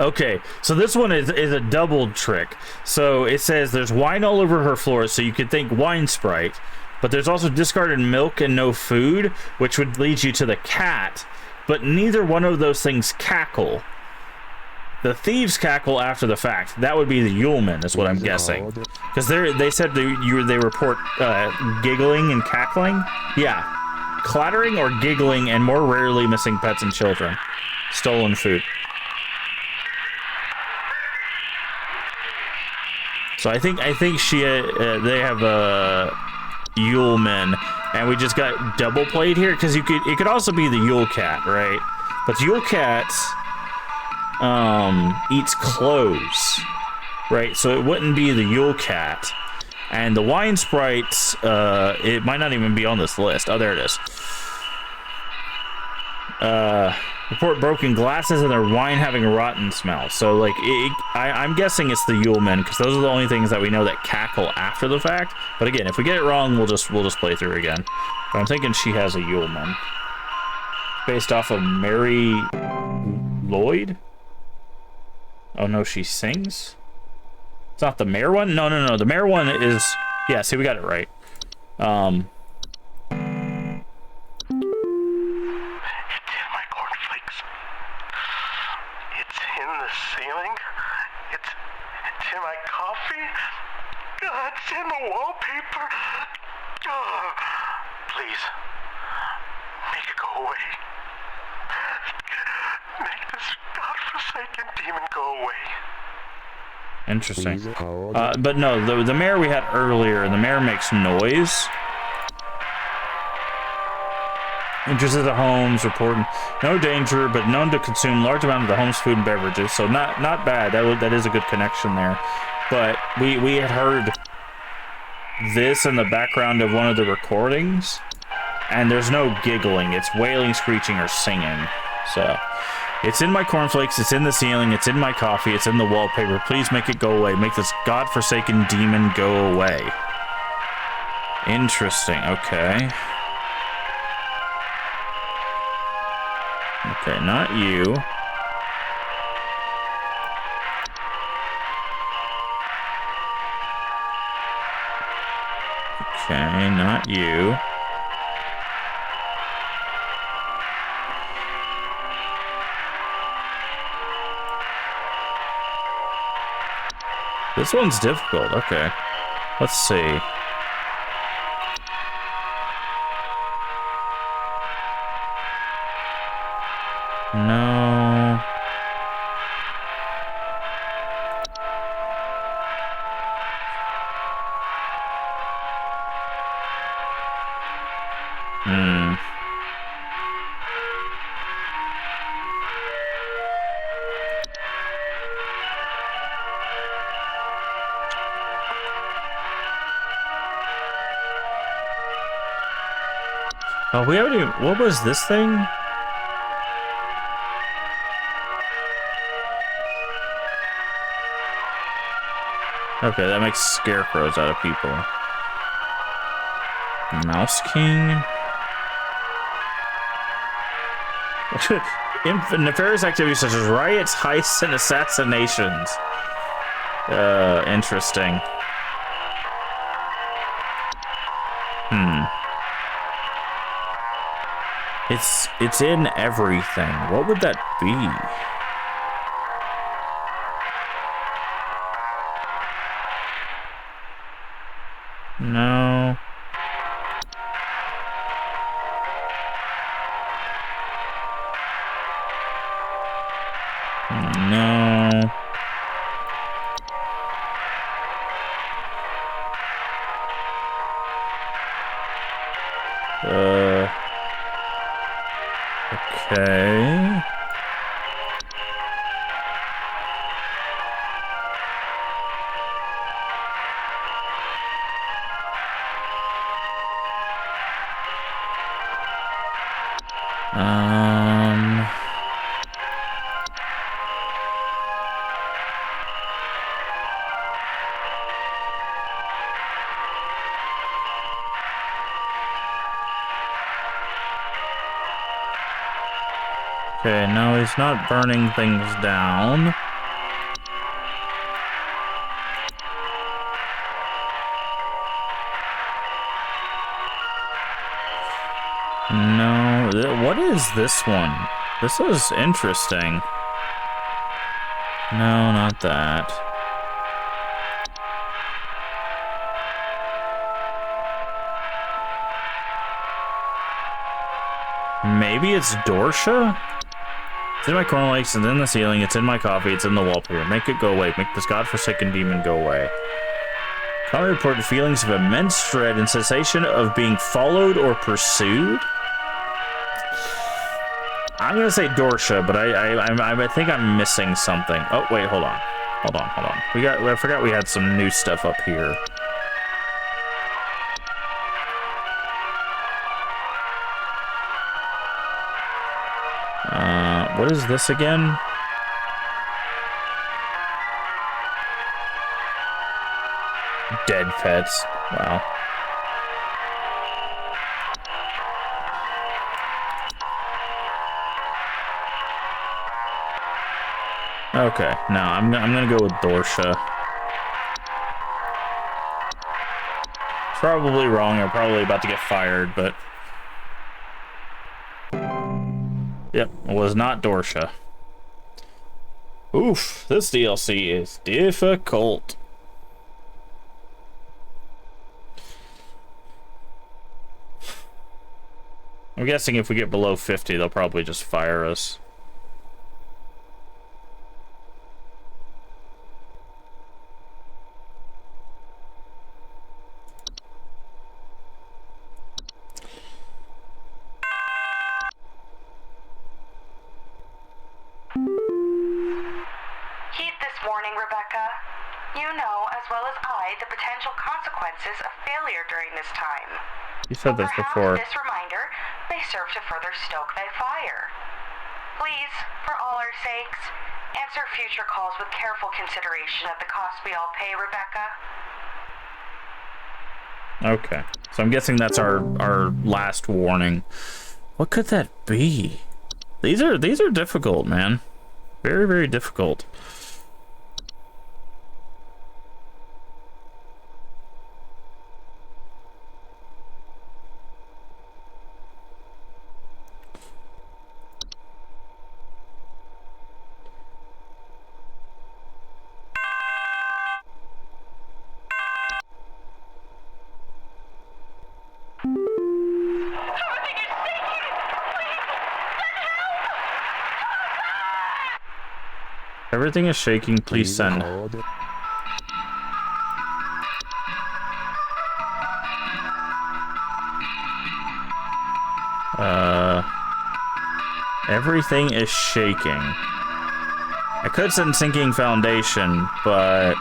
Okay, so this one is a double trick. So it says there's wine all over her floor, so you could think wine Sprite, but there's also discarded milk and no food, which would lead you to the cat, but neither one of those things cackle. The thieves cackle after the fact. That would be the Yuleman, is what I'm guessing. Because they said they report giggling and cackling. Yeah, clattering or giggling, and more rarely missing pets and children. Stolen food. So I think she they have a Yuleman, and we just got double played here because it could also be the Yule Cat, right? But the Yule Cat eats clothes, right? So it wouldn't be the Yule Cat, and the wine Sprites it might not even be on this list. Oh, there it is. Report broken glasses and their wine having a rotten smell. So, like, I'm guessing it's the Yuleman because those are the only things that we know that cackle after the fact. But again, if we get it wrong, we'll just play through again. But I'm thinking she has a Yuleman based off of Mary Lloyd. Oh no, she sings. It's not the mayor one. No. The mayor one is yeah. See, we got it right. It's in my coffee. It's in the wallpaper. Please, make it go away. Make this godforsaken demon go away. Interesting. Please hold. But no, the mayor we had earlier, the mayor makes noise. Enters the homes, reporting no danger, but known to consume large amount of the home's food and beverages. So not bad. That is a good connection there. But we had heard this in the background of one of the recordings, and there's no giggling. It's wailing, screeching, or singing. So it's in my cornflakes. It's in the ceiling. It's in my coffee. It's in the wallpaper. Please make it go away. Make this godforsaken demon go away. Interesting. Okay. Okay, not you. Okay, not you. This one's difficult. Okay. Let's see. No. Oh, we haven't even... What was this thing? Okay, that makes scarecrows out of people. Mouse King. Nefarious activities such as riots, heists, and assassinations. Interesting. It's in everything. What would that be? No. No. Okay. Okay, no, he's not burning things down. No, what is this one? This is interesting. No, not that. Maybe it's Dorsha? It's in my cornflakes, it's in the ceiling, it's in my coffee, it's in the wallpaper. Make it go away. Make this godforsaken demon go away. Conley reported feelings of immense dread and sensation of being followed or pursued. I'm gonna say Dorsha, but I think I'm missing something. Oh wait, hold on. I forgot we had some new stuff up here. What is this again? Dead pets. Wow. Okay, no, I'm gonna go with Dorsha. Probably wrong. I'm probably about to get fired, but yep, it was not Dorsha. Oof, this DLC is difficult. I'm guessing if we get below 50, they'll probably just fire us. Heed this warning, Rebecca. You know, as well as I, the potential consequences of failure during this time. You said this before. This reminder may serve to further stoke thy fire. Please, for all our sakes, answer future calls with careful consideration of the cost we all pay, Rebecca. Okay, so I'm guessing that's our last warning. What could that be? These are difficult, man. Very, very difficult. Everything is shaking. Please send. hold. Everything is shaking. I could send sinking foundation, but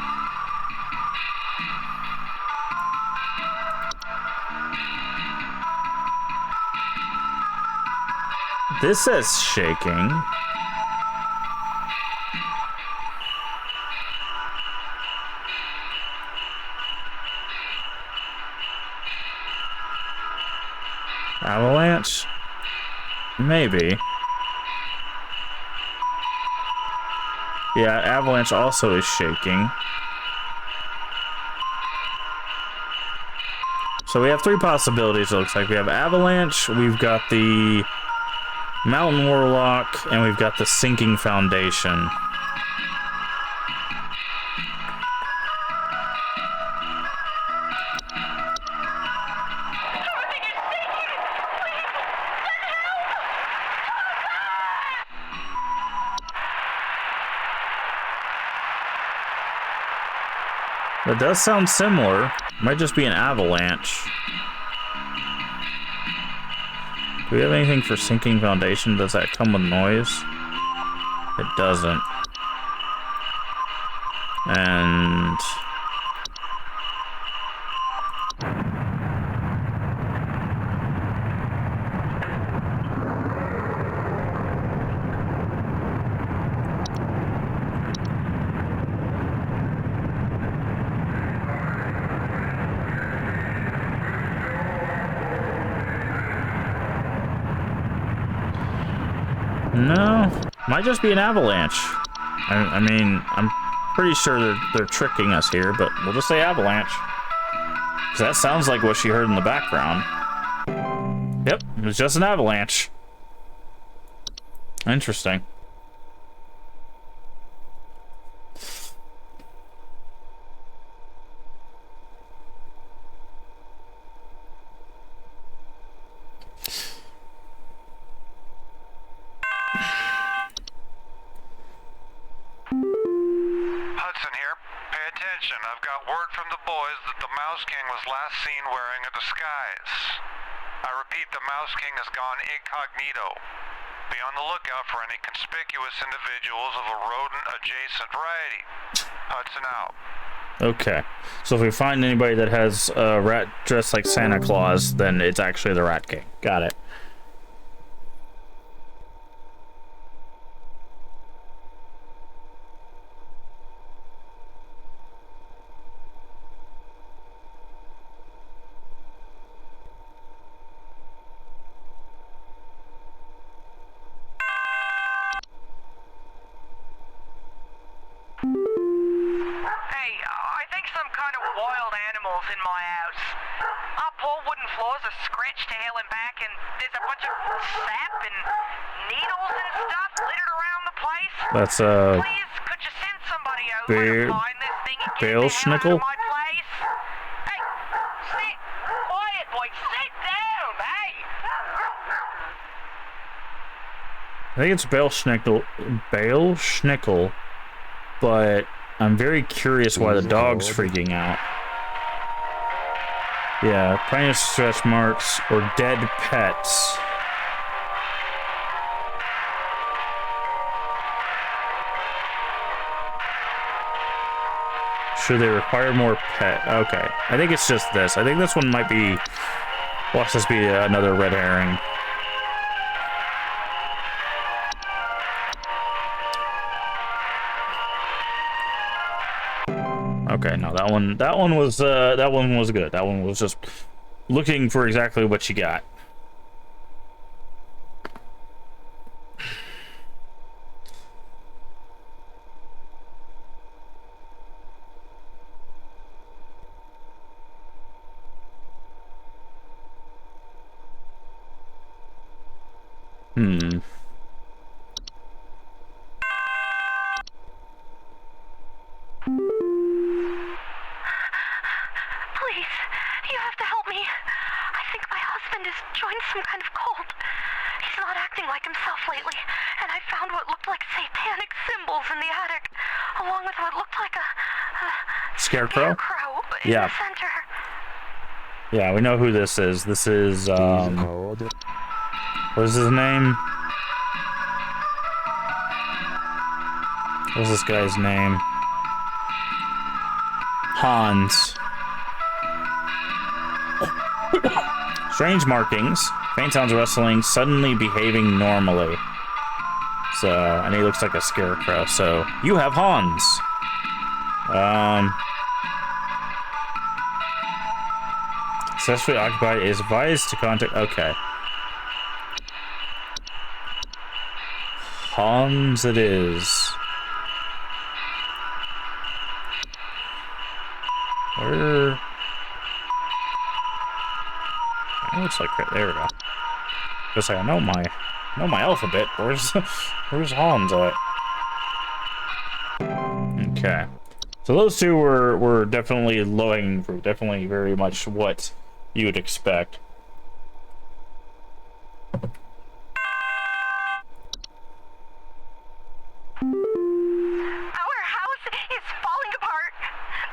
this says shaking. Avalanche? Maybe. Yeah, Avalanche also is shaking. So we have three possibilities, it looks like. We have Avalanche, we've got the Mountain Warlock, and we've got the Sinking Foundation. That does sound similar. Might just be an avalanche. Do we have anything for Sinking Foundation? Does that come with noise? It doesn't. And... no, might just be an avalanche. I mean, I'm pretty sure they're tricking us here, but we'll just say avalanche. Because that sounds like what she heard in the background. Yep, it was just an avalanche. Interesting. I've got word from the boys that the Mouse King was last seen wearing a disguise. I repeat, the Mouse King has gone incognito. Be on the lookout for any conspicuous individuals of a rodent-adjacent variety. Hudson out. Okay. So if we find anybody that has a rat dressed like Santa Claus, then it's actually the Rat King. Got it. In my house. Our poor wooden floors are scratched to hell and back, and there's a bunch of sap and needles and stuff littered around the place. That's Please, could you send somebody over to find this thing and get the hell out of my place? Hey, sit quiet, boy. Sit down, hey. I think it's Bale Schnickel, but I'm very curious why the dog's freaking out. Yeah, tiny stretch marks or dead pets. Should they require more pet? Okay, I think it's just this. I think this one might be... Watch this be another red herring. Okay, no, that one was good. That one was just looking for exactly what you got. Scarecrow? Yeah. Yeah, we know who this is. This is, what is his name? What's this guy's name? Hans. Strange markings. Faint sounds rustling, suddenly behaving normally. So, and he looks like a scarecrow, so you have Hans. Successfully occupied is advised to contact. Okay. Hans it is. Where? It looks like right there we go. Just like I know my alphabet. Where's Hans at? Okay. So those two were definitely low-hanging fruit. Definitely very much what you would expect. Our house is falling apart.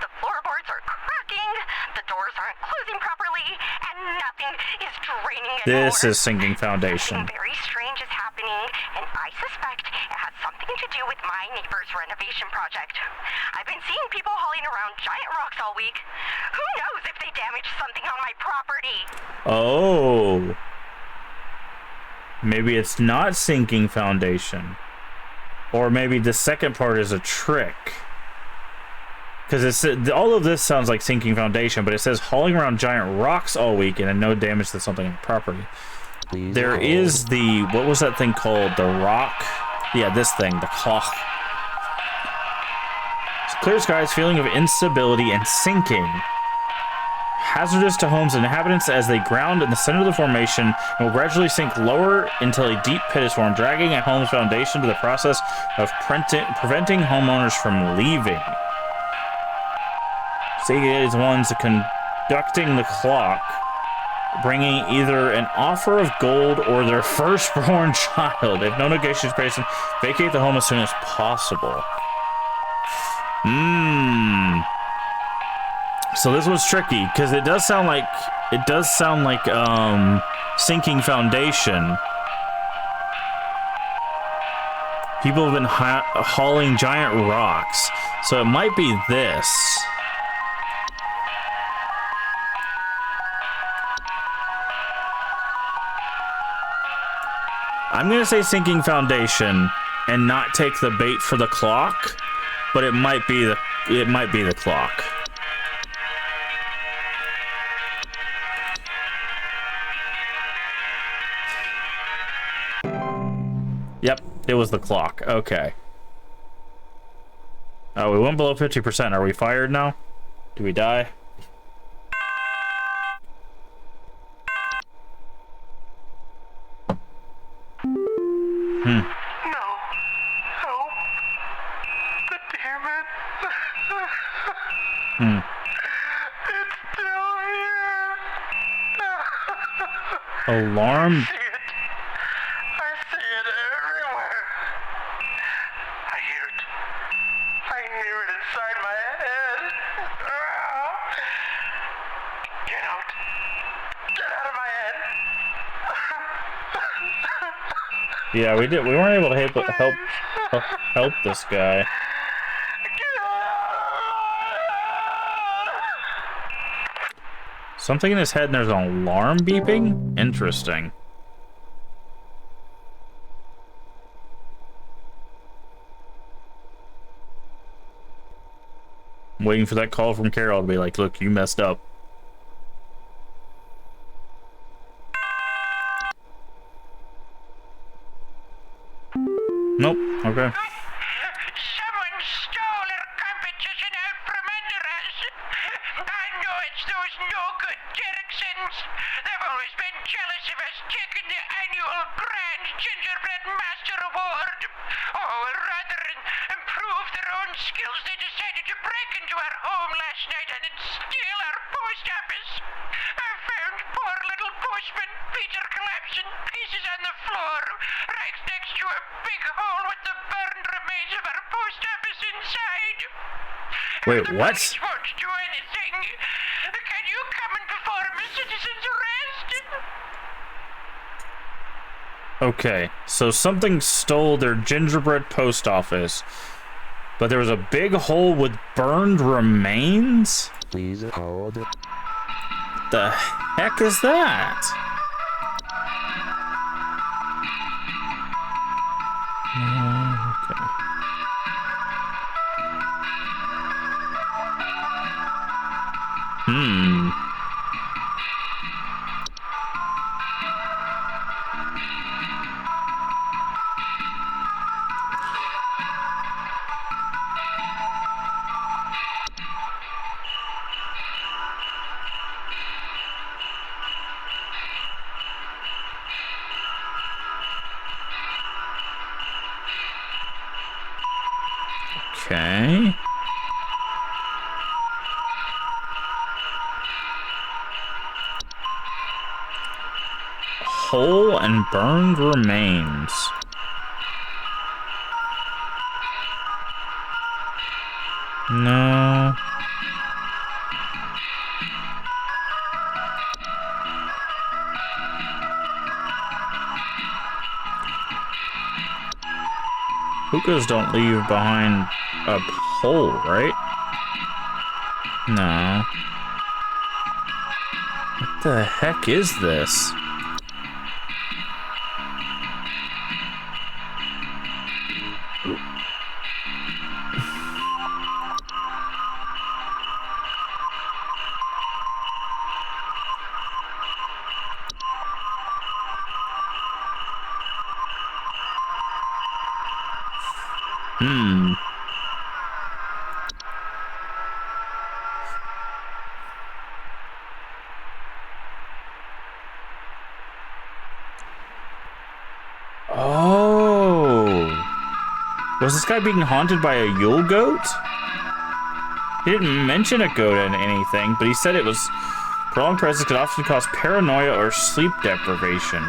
The floorboards are cracking, the doors aren't closing properly, and nothing is draining anymore. This is sinking foundation. Something very strange is happening, and I suspect it has something to do with my neighbor's renovation project. I've been seeing people hauling around giant rocks all week. Who knows if they damaged something on my property? Oh. Maybe it's not sinking foundation. Or maybe the second part is a trick. Because all of this sounds like sinking foundation, but it says hauling around giant rocks all week and no damage to something on property. Please There hold. is the, what was that thing called? The rock? Yeah, this thing, the clock. Clear skies, feeling of instability and sinking. Hazardous to homes and inhabitants as they ground in the center of the formation and will gradually sink lower until a deep pit is formed, dragging a home's foundation to the process of preventing homeowners from leaving. Sega is the ones conducting the clock, bringing either an offer of gold or their firstborn child. If no negotiation is present, vacate the home as soon as possible. So this was tricky because it does sound like sinking foundation. People have been hauling giant rocks, so it might be this. I'm gonna say sinking foundation and not take the bait for the clock, but it might be the clock. Yep, it was the clock. Okay. Oh, we went below 50%. Are we fired now? Do we die? No. Help. The demon. It's still here. Alarm? I see it everywhere. I hear it. I hear it inside my head. Get out. Get out of my head. Yeah, we weren't able to help this guy. Something in his head and there's an alarm beeping? Interesting. I'm waiting for that call from Carol to be like, look, you messed up. Nope. Okay. Someone stole our competition out from under us. I know it's those no-good Derricksons. They've always been jealous of us taking the annual Grand Gingerbread Master Award. Oh, well, rather than improve their own skills, they decided to break into our home last night and steal our post office. I found poor little postman Peter collapsing, pieces on the floor, right next to a big hole with the burned remains of our post office inside. Wait, The what? police won't do anything. Can you come and perform a citizen's arrest? Okay, so something stole their gingerbread post office, but there was a big hole with burned remains? Please hold. The heck is that? Okay. Okay. Hole and burned remains. No. Hookahs don't leave behind a hole, right? No. What the heck is this? Oh. Was this guy being haunted by a Yule goat? He didn't mention a goat in anything, but he said it was prolonged presence could often cause paranoia or sleep deprivation.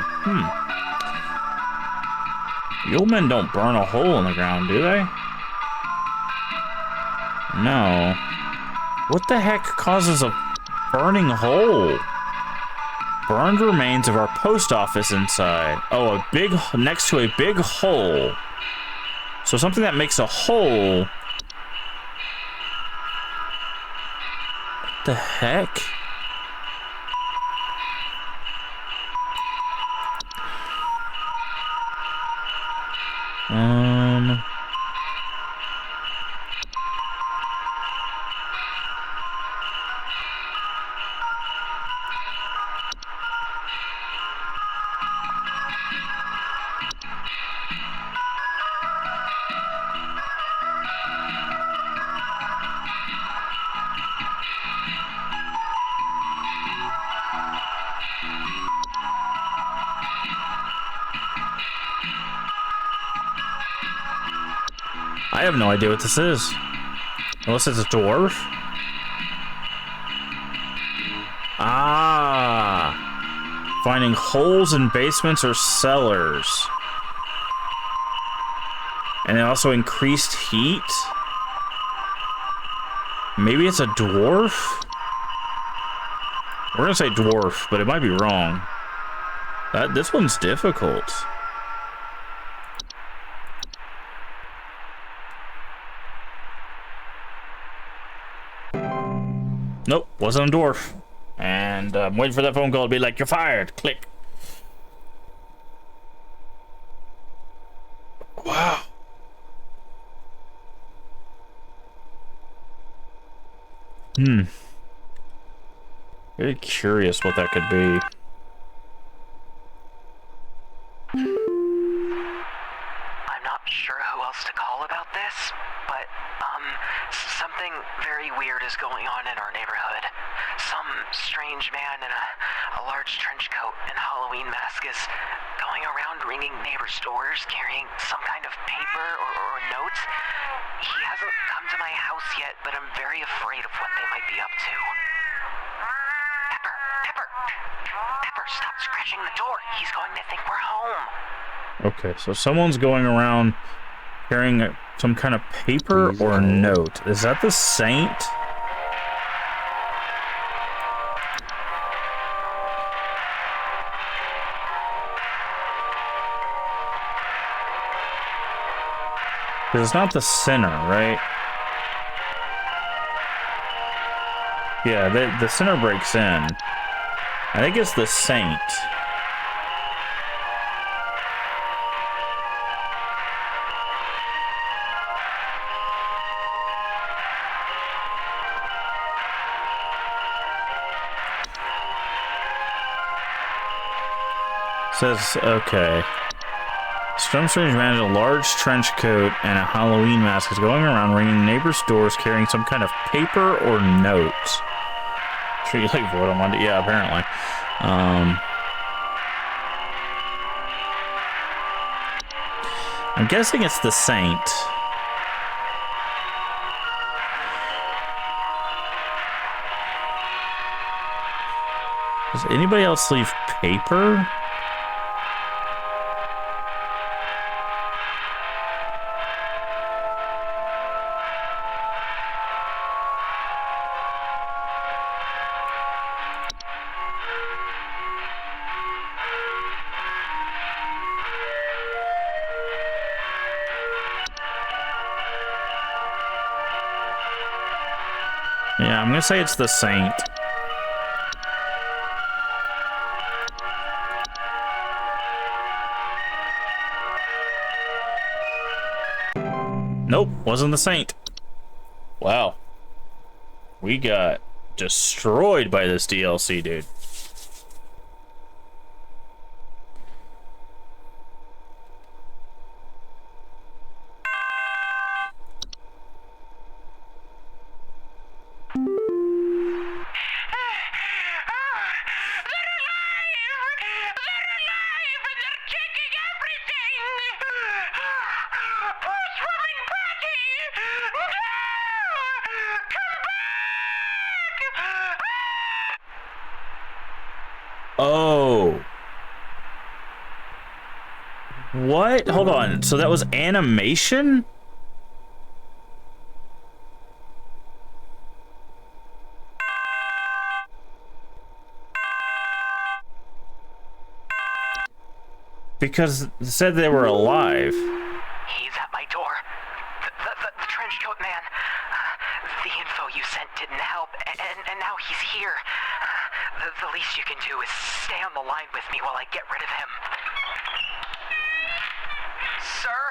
Yule men don't burn a hole in the ground, do they? No. What the heck causes a burning hole? Burned remains of our post office inside. Oh, a big, next to a big hole. So something that makes a hole. What the heck? I have no idea what this is. Unless it's a dwarf. Ah. Finding holes in basements or cellars. And it also increased heat. Maybe it's a dwarf? We're gonna say dwarf, but it might be wrong. This one's difficult. Nope, wasn't a dwarf. And I'm waiting for that phone call to be like, you're fired. Click. Wow. Very curious what that could be. I'm not sure who else to call about this, but, something very weird is going on in our neighborhood. Some strange man in a large trench coat and Halloween mask is going around ringing neighbors' doors, carrying some kind of paper or notes. He hasn't come to my house yet, but I'm very afraid of what they might be up to. Pepper, stop scratching the door. He's going to think we're home. Okay, so someone's going around carrying some kind of paper or note. Is that the saint? Because it's not the sinner, right? Yeah, the sinner breaks in. I think it's the saint. Says, okay. Some strange man in a large trench coat and a Halloween mask is going around ringing neighbors' doors carrying some kind of paper or note. Sure you like vote on Monday? Yeah, apparently. I'm guessing it's the saint. Does anybody else leave paper? Yeah, I'm gonna say it's the Saint. Nope, wasn't the Saint. Wow. We got destroyed by this DLC, dude. Oh. What? Hold on. So that was animation? Because it said they were alive. He's at my door. The trench coat man. The info you sent didn't help, and now he's here. The least you can do is stay on the line with me while I get rid of him. Sir,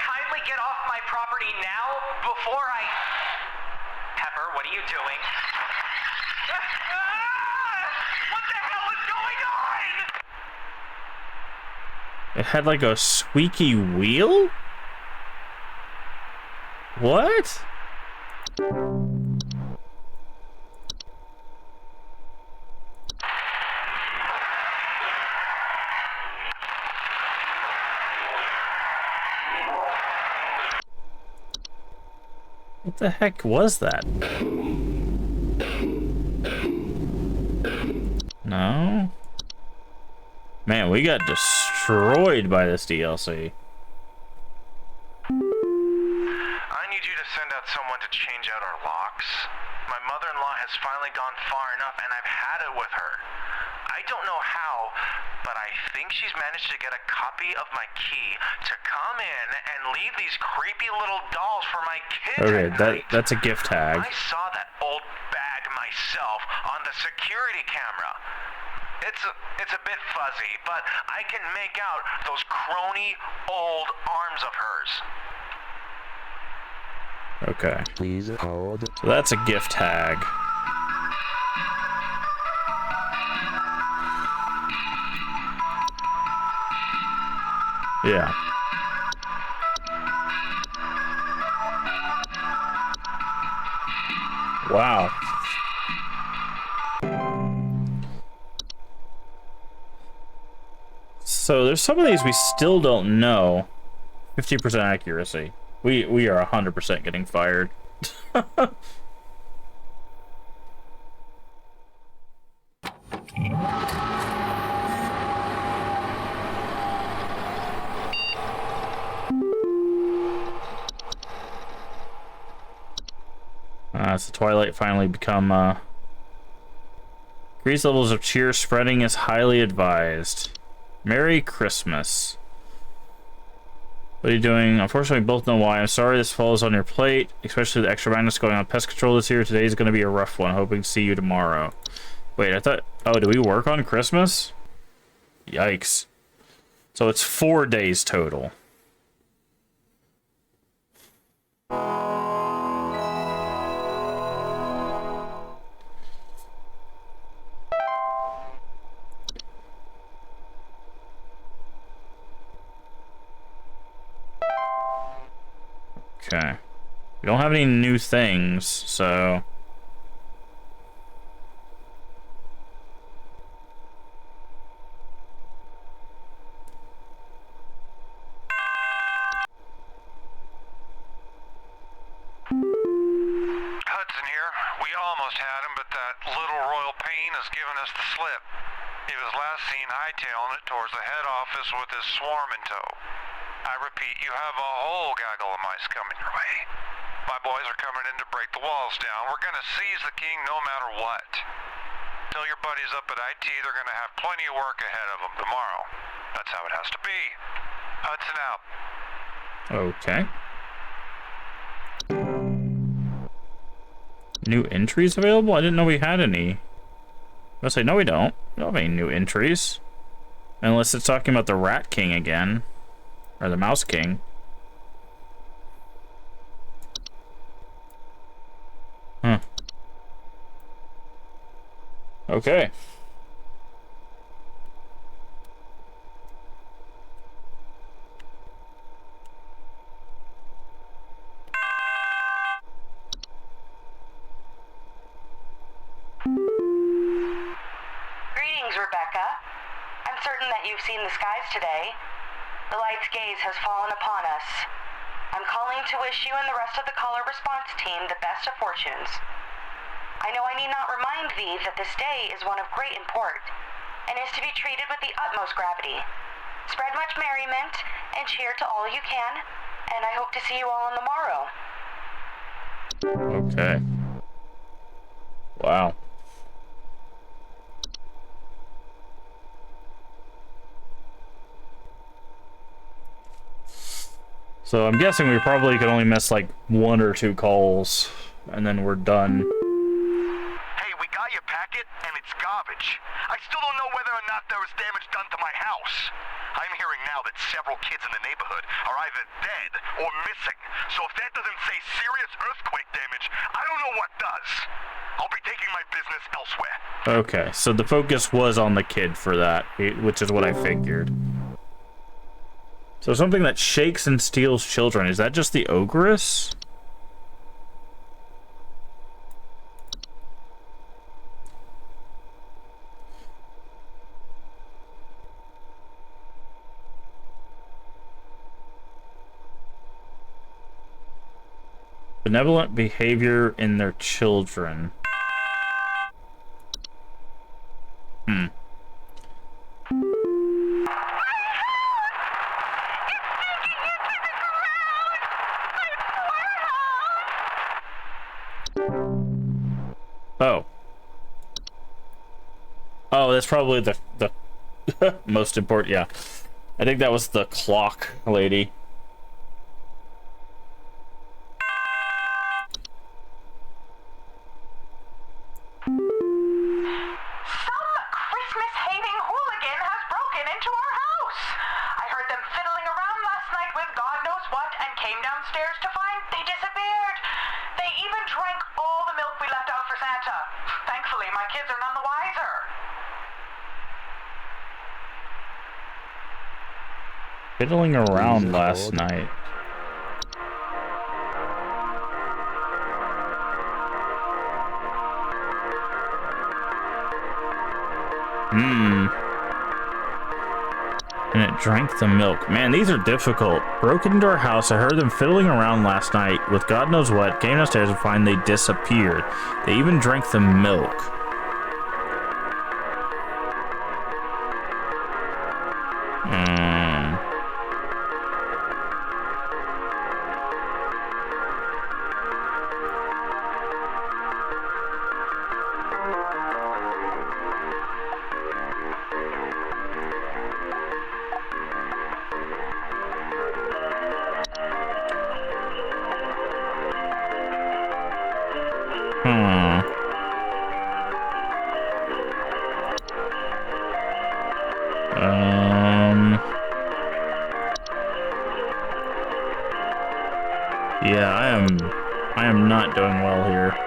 kindly get off my property now before I... Pepper, what are you doing? What the hell is going on? It had like a squeaky wheel? What? What the heck was that? No? Man, we got destroyed by this DLC. I need you to send out someone to change out our locks. My mother-in-law has finally gone far enough, and I've had it with her. I don't know how, but I think she's managed to get a copy of my key to come in and leave these creepy little dolls for my kids Okay, at night. that's a gift tag. I saw that old bag myself on the security camera. It's a bit fuzzy, but I can make out those crony old arms of hers. Okay. Please hold. So that's a gift tag. Yeah. Wow. So there's some of these we still don't know. 50% accuracy. We are 100% getting fired. As the twilight finally become increased levels of cheer spreading is highly advised. Merry Christmas. What are you doing? Unfortunately, we both know why. I'm sorry this falls on your plate, especially the extra madness going on pest control this year. Today's going to be a rough one. Hoping to see you tomorrow. Wait, I thought... Oh, do we work on Christmas? Yikes. So it's 4 days total. Okay. We don't have any new things, so... Hudson here. We almost had him, but that little royal pain is has given us the slip. He was last seen hightailing it towards the head office with his swarm in tow. I repeat, you have a whole gaggle of mice coming your way. My boys are coming in to break the walls down. We're gonna seize the king no matter what. Tell your buddies up at IT they're gonna have plenty of work ahead of them tomorrow. That's how it has to be. Hudson out. Okay. New entries available? I didn't know we had any. I say no, we don't. We don't have any new entries. Unless it's talking about the Rat King again. Or the Mouse King. Huh. Okay. Greetings, Rebecca. I'm certain that you've seen the skies today. The light's gaze has fallen upon us. I'm calling to wish you and the rest of the caller response team the best of fortunes. I know I need not remind thee that this day is one of great import, and is to be treated with the utmost gravity. Spread much merriment, and cheer to all you can, and I hope to see you all on the morrow. Okay. Wow. So I'm guessing we probably could only miss like 1 or 2 calls, and then we're done. Hey, we got your packet, and it's garbage. I still don't know whether or not there was damage done to my house. I'm hearing now that several kids in the neighborhood are either dead or missing. So if that doesn't say serious earthquake damage, I don't know what does. I'll be taking my business elsewhere. Okay, so the focus was on the kid for that, which is what I figured. So something that shakes and steals children, is that just the ogress? Benevolent behavior in their children. Hmm. Oh. Oh, that's probably the most important, yeah. I think that was the clock lady. Some Christmas-hating hooligan has broken into our house. I heard them fiddling around last night with God knows what and came downstairs to find they disappeared. They even drank all the milk we left out for Santa. Thankfully, my kids are none the wiser. Fiddling around last night. And it drank the milk. Man, these are difficult. Broke into our house. I heard them fiddling around last night with God knows what. Came downstairs and find they disappeared. They even drank the milk. Yeah, I am not doing well here.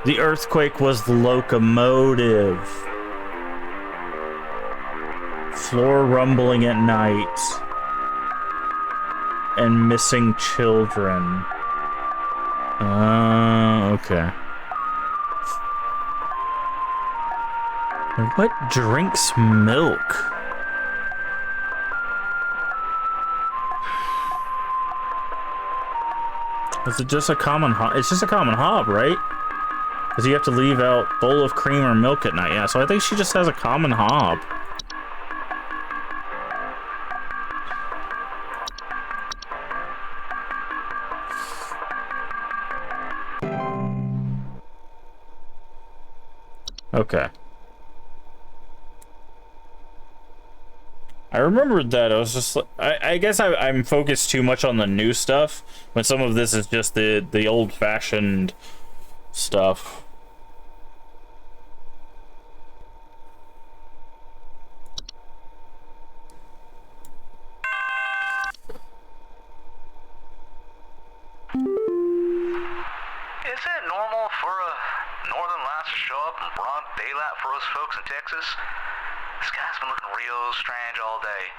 The earthquake was the locomotive. Floor rumbling at night. And missing children. Okay. What drinks milk? Is it just a common hob? It's just a common hob, right? Because you have to leave out bowl of cream or milk at night. Yeah, so I think she just has a common hob. Okay. I remembered that. I was just... I guess I'm focused too much on the new stuff, when some of this is just the old-fashioned stuff. Is it normal for a northern lights to show up in broad daylight for us folks in Texas? The sky's been looking real strange all day.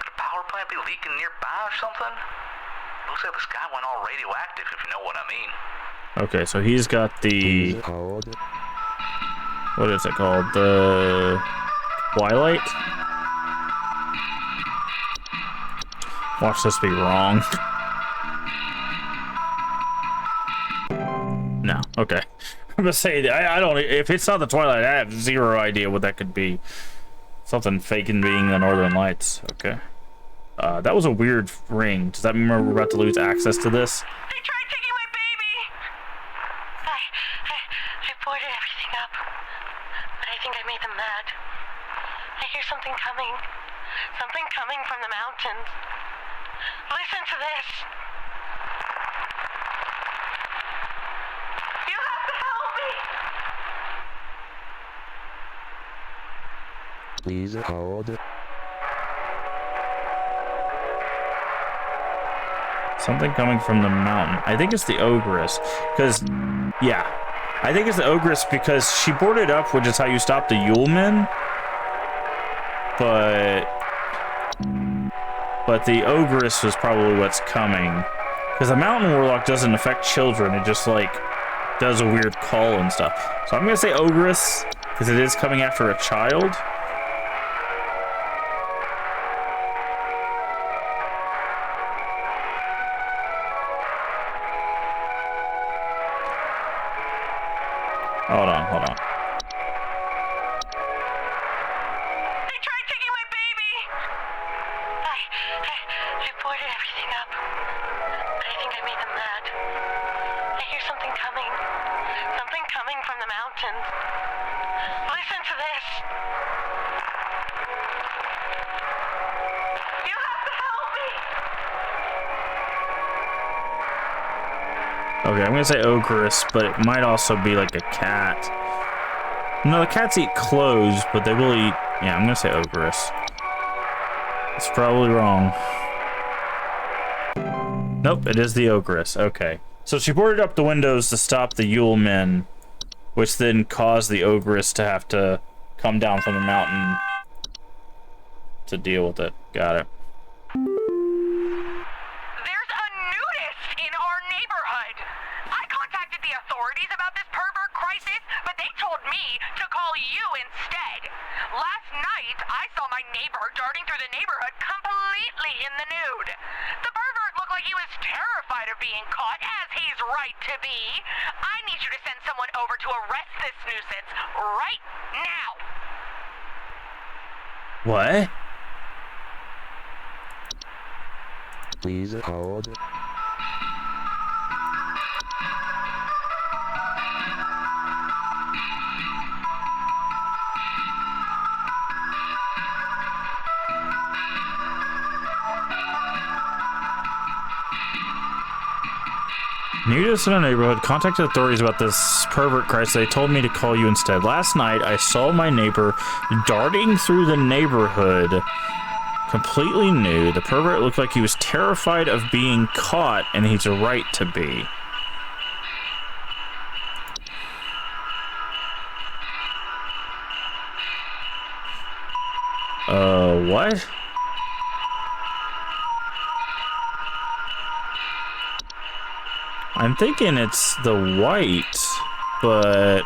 Could a power plant be leaking nearby or something? Looks like the sky went all radioactive, if you know what I mean. Okay, so he's got the... Please hold. What is it called? The... Twilight? Watch this be wrong. No, okay. I'm gonna say, I don't... If it's not the Twilight, I have zero idea what that could be. Something faking being the Northern Lights. Okay. That was a weird ring. Does that mean we're about to lose access to this? They tried taking my baby! I boarded everything up, but I think I made them mad. I hear something coming. Something coming from the mountains. Listen to this. You have to help me! Please hold. Something coming from the mountain. I think it's the Ogress. Because, yeah. I think it's the Ogress because she boarded up, which is how you stop the Yulemen. But the Ogress was probably what's coming. Because the Mountain Warlock doesn't affect children. It just, like, does a weird call and stuff. So I'm going to say Ogress, because it is coming after a child. Hold on. They tried taking my baby! I boarded everything up, but I think I made them mad. I hear something coming. Something coming from the mountains. Listen to this. You have to help me! Okay, I'm gonna say Ogress, but it might also be like a cat. No, the cats eat clothes, but they will eat... Yeah, I'm gonna say Ogress. It's probably wrong. Nope, it is the Ogress. Okay. So she boarded up the windows to stop the Yule men, which then caused the Ogress to have to come down from the mountain to deal with it. Got it. There's a nudist in our neighborhood. I contacted the authorities about this pervert crisis, but they told me to call you instead. Last night, I saw my neighbor darting through the neighborhood completely in the nude. The pervert looked like he was terrified of being caught, as he's right to be. I need you to send someone over to arrest this nuisance right now. What? Please hold. Nudist in our neighborhood contacted authorities about this pervert crisis. They told me to call you instead. Last night, I saw my neighbor darting through the neighborhood completely nude. The pervert looked like he was terrified of being caught, and he's a right to be. What? I'm thinking it's the white, but...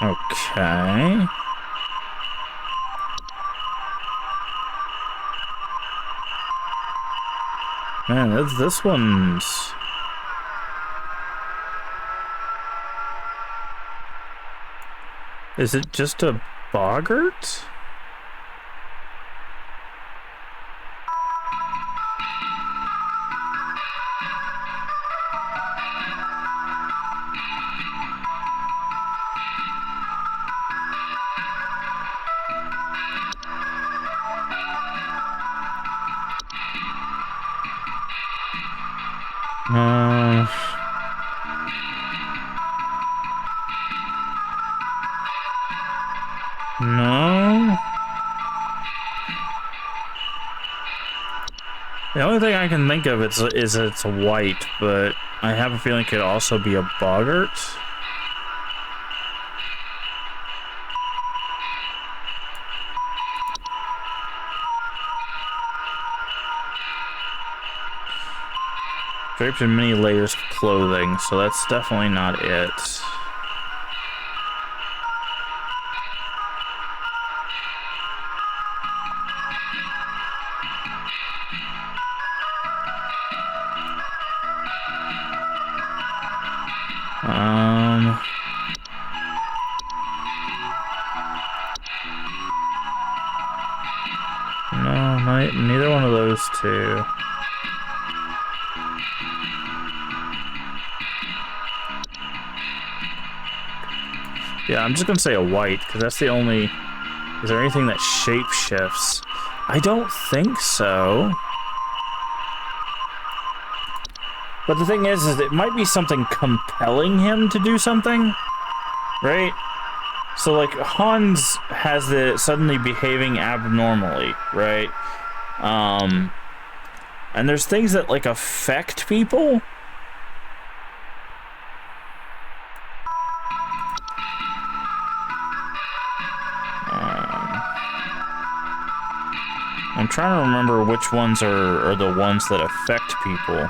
Okay. Man, this one's... Is it just a boggart? No. The only thing I can think of is it's white, but I have a feeling it could also be a boggart. Draped in many layers of clothing, so that's definitely not it. No, neither one of those two. Yeah, I'm just gonna say a white, because that's the only... Is there anything that shapeshifts? I don't think so. But the thing is it might be something compelling him to do something, right? So, like, Hans has the suddenly behaving abnormally, right? And there's things that, like, affect people. I'm trying to remember which ones are the ones that affect people.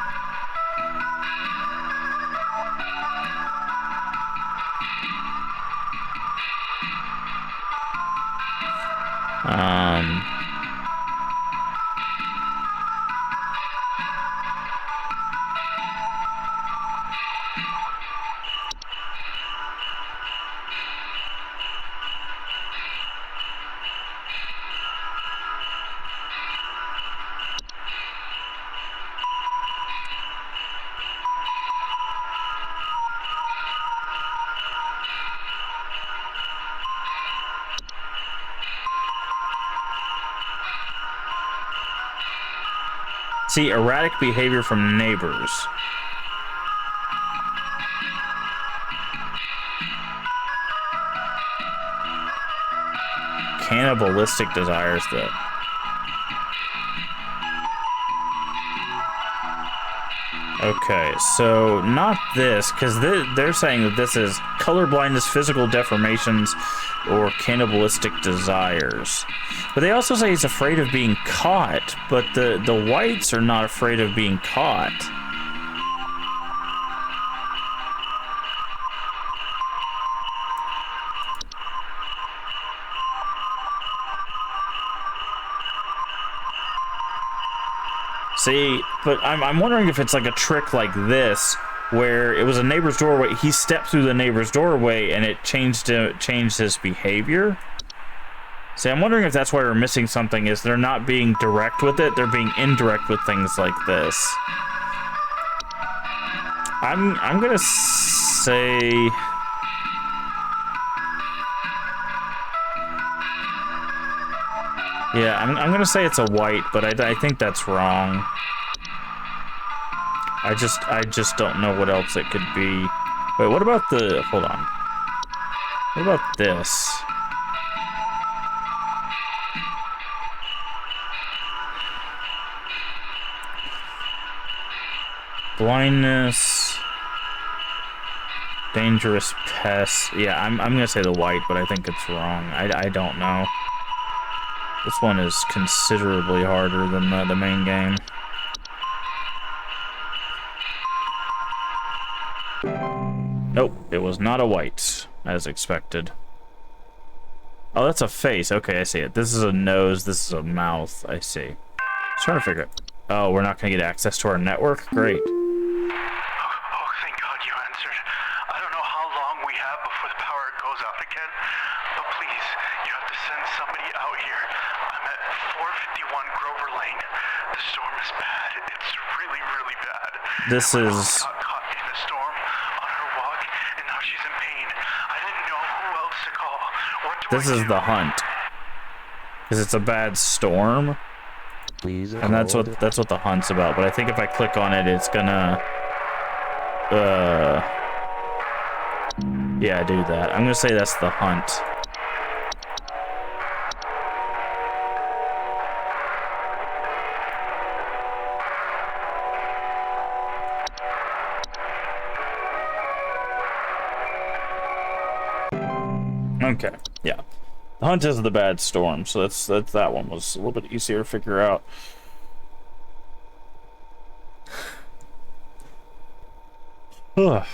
See, erratic behavior from neighbors. Cannibalistic desires, though. Okay, so not this, because they're saying that this is color blindness, physical deformations, or cannibalistic desires. But they also say he's afraid of being caught, but the whites are not afraid of being caught. See, but I'm wondering if it's like a trick like this, where it was a neighbor's doorway, he stepped through the neighbor's doorway and it changed his behavior. See, I'm wondering if that's why we're missing something, is they're not being direct with it, they're being indirect with things like this. I'm gonna say. Yeah, I'm gonna say it's a white, but I think that's wrong. I just don't know what else it could be. Wait, what about the? Hold on. What about this? Blindness. Dangerous pests. Yeah, I'm gonna say the white, but I think it's wrong. I don't know. This one is considerably harder than the main game. Nope, it was not a white, as expected. Oh, that's a face. Okay, I see it. This is a nose, this is a mouth. I see. I was trying to figure it. Oh, we're not gonna get access to our network? Great. Oh, thank God you answered. I don't know how long we have before the power goes out again, but please, you have to send somebody out here. I'm at 451 Grover Lane. The storm is bad. It's really, really bad. This My mom is... got caught in the storm on her walk, and now she's in pain. I didn't know who else to call. What do This I is do? the hunt. Because it's a bad storm. Please And that's hold. what the hunt's about. But I think if I click on it, it's gonna... Yeah, do that. I'm gonna say that's the hunt. Okay, yeah. The hunt is the bad storm, so that's that one was a little bit easier to figure out. Ugh.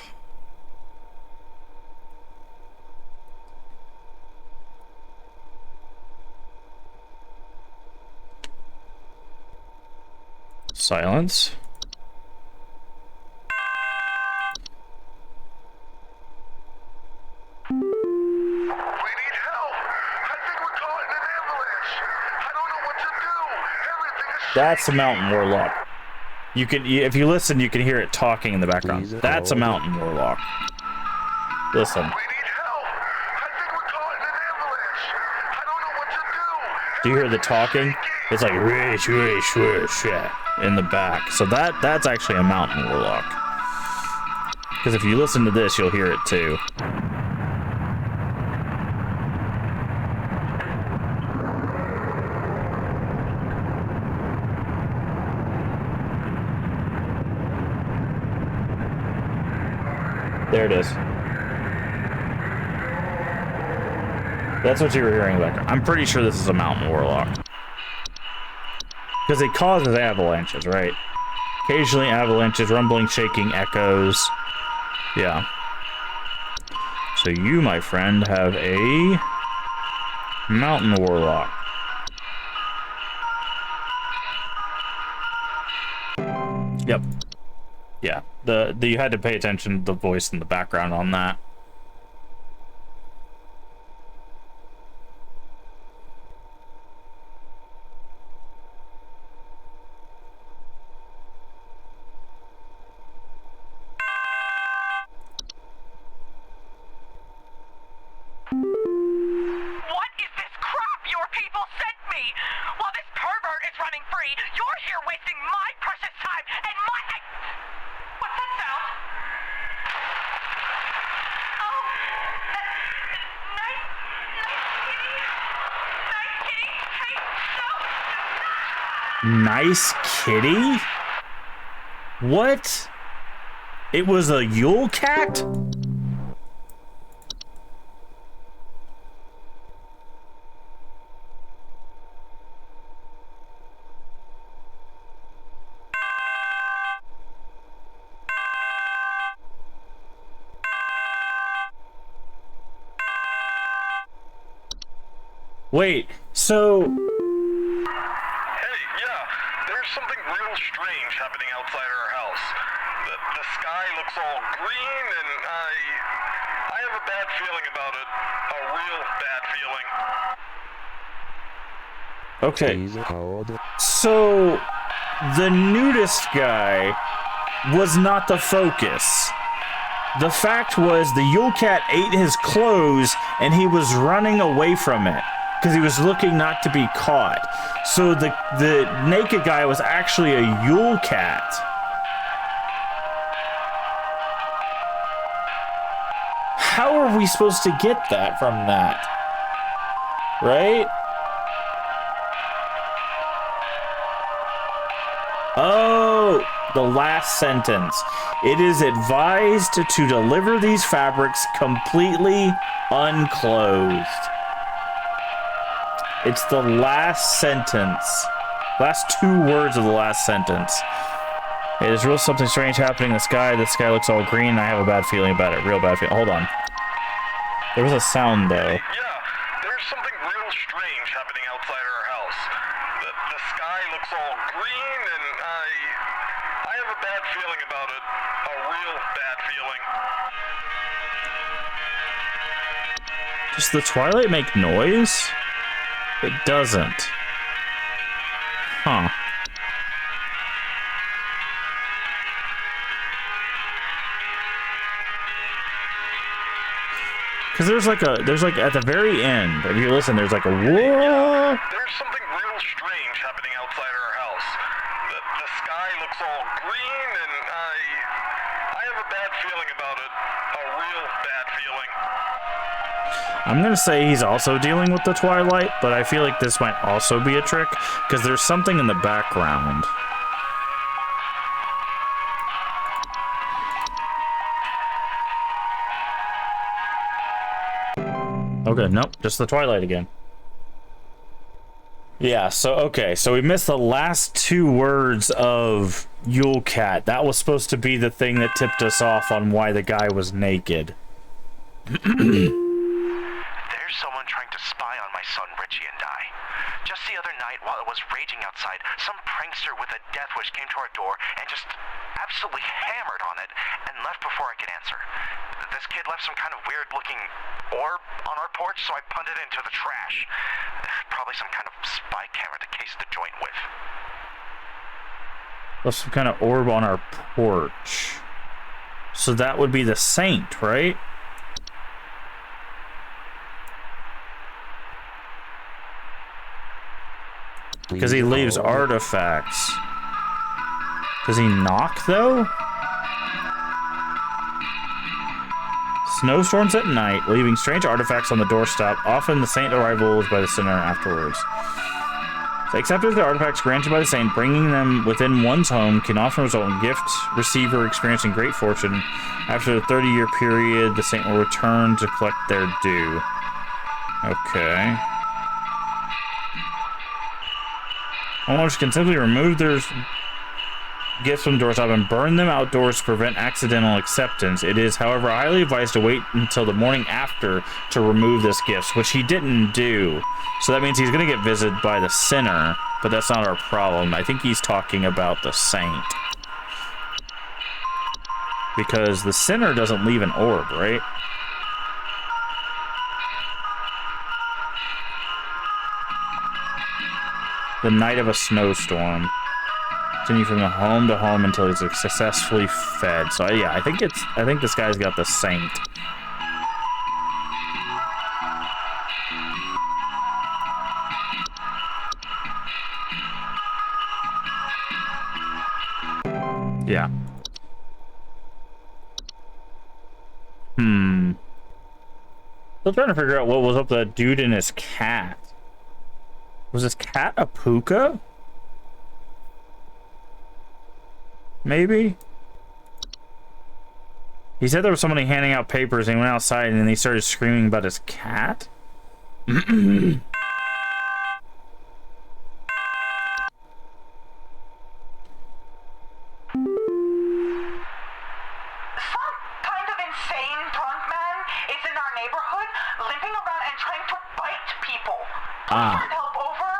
Silence. We need help. I think we're caught in an avalanche. I don't know what to do. Everything is That's a mountain warlock. You can, if you listen, you can hear it talking in the background. Please That's a hold. mountain warlock. Listen. We need help. I think we're caught in an avalanche. I don't know what to do. Do you hear the talking? It's like wish, wish, wish, yeah, in the back. So that's actually a mountain warlock. Because if you listen to this, you'll hear it too. There it is. That's what you were hearing back there. I'm pretty sure this is a mountain warlock. Because it causes avalanches, right? Occasionally avalanches, rumbling, shaking, echoes. Yeah. So you, my friend, have a mountain warlock. Yep. Yeah. You had to pay attention to the voice in the background on that. What is this crap your people sent me? While this pervert is running free, you're here wasting my precious time and my... What's that sound? Oh, nice kitty. Nice kitty. Hey, no. Nice kitty? What? It was a Yule cat? Wait, so... Hey, yeah, there's something real strange happening outside our house. The sky looks all green, and I have a bad feeling about it. A real bad feeling. Okay, Please hold. so... The nudist guy was not the focus. The fact was the Yule Cat ate his clothes and he was running away from it because he was looking not to be caught. So the naked guy was actually a Yule Cat. How are we supposed to get that from that? Right? Oh, the last sentence. It is advised to deliver these fabrics completely unclothed. It's the last sentence. Last 2 words of the last sentence. It is real something strange happening in the sky. The sky looks all green. I have a bad feeling about it. Real bad feeling. Hold on. There was a sound though. Yeah, there's something real strange happening outside our house. The sky looks all green, and I have a bad feeling about it. A real bad feeling. Does the twilight make noise? It doesn't. Huh. Because there's like at the very end, if you listen, there's like a whoa. There's something real strange happening outside our house. The sky looks all green, and I have a bad feeling about it. A real bad feeling. I'm gonna say he's also dealing with the twilight, but I feel like this might also be a trick because there's something in the background. Okay, nope, just the twilight again. Yeah, so, okay, so we missed the last 2 words of Yule Cat. That was supposed to be the thing that tipped us off on why the guy was naked. There's someone trying to spy on my son Richie and I. Just the other night, while it was raging outside, some prankster with a death wish came to our door and just absolutely hammered on it and left before I could answer. This kid left some kind of weird-looking orb on our porch, so I punted it into the trash. Probably some kind of spy camera to case the joint with. Left some kind of orb on our porch. So that would be the saint, right? Because he leaves artifacts. Does he knock, though? Snowstorms at night, leaving strange artifacts on the doorstep. Often the saint arrivals by the sinner afterwards. The acceptance of the artifacts granted by the saint, bringing them within one's home, can often result in gift receiver experiencing great fortune. After the 30-year period, the saint will return to collect their due. Okay. Homeowners can simply remove their gifts from the doorstop and burn them outdoors to prevent accidental acceptance. It is, however, highly advised to wait until the morning after to remove this gift, which he didn't do. So that means he's going to get visited by the sinner, but that's not our problem. I think he's talking about the saint. Because the sinner doesn't leave an orb, right? The night of a snowstorm. Continue from the home to home until he's successfully fed. So yeah, I think this guy's got the saint. Yeah. Still trying to figure out what was up with that dude and his cat. Was his cat a puka? Maybe? He said there was somebody handing out papers and he went outside and then he started screaming about his cat? Help over.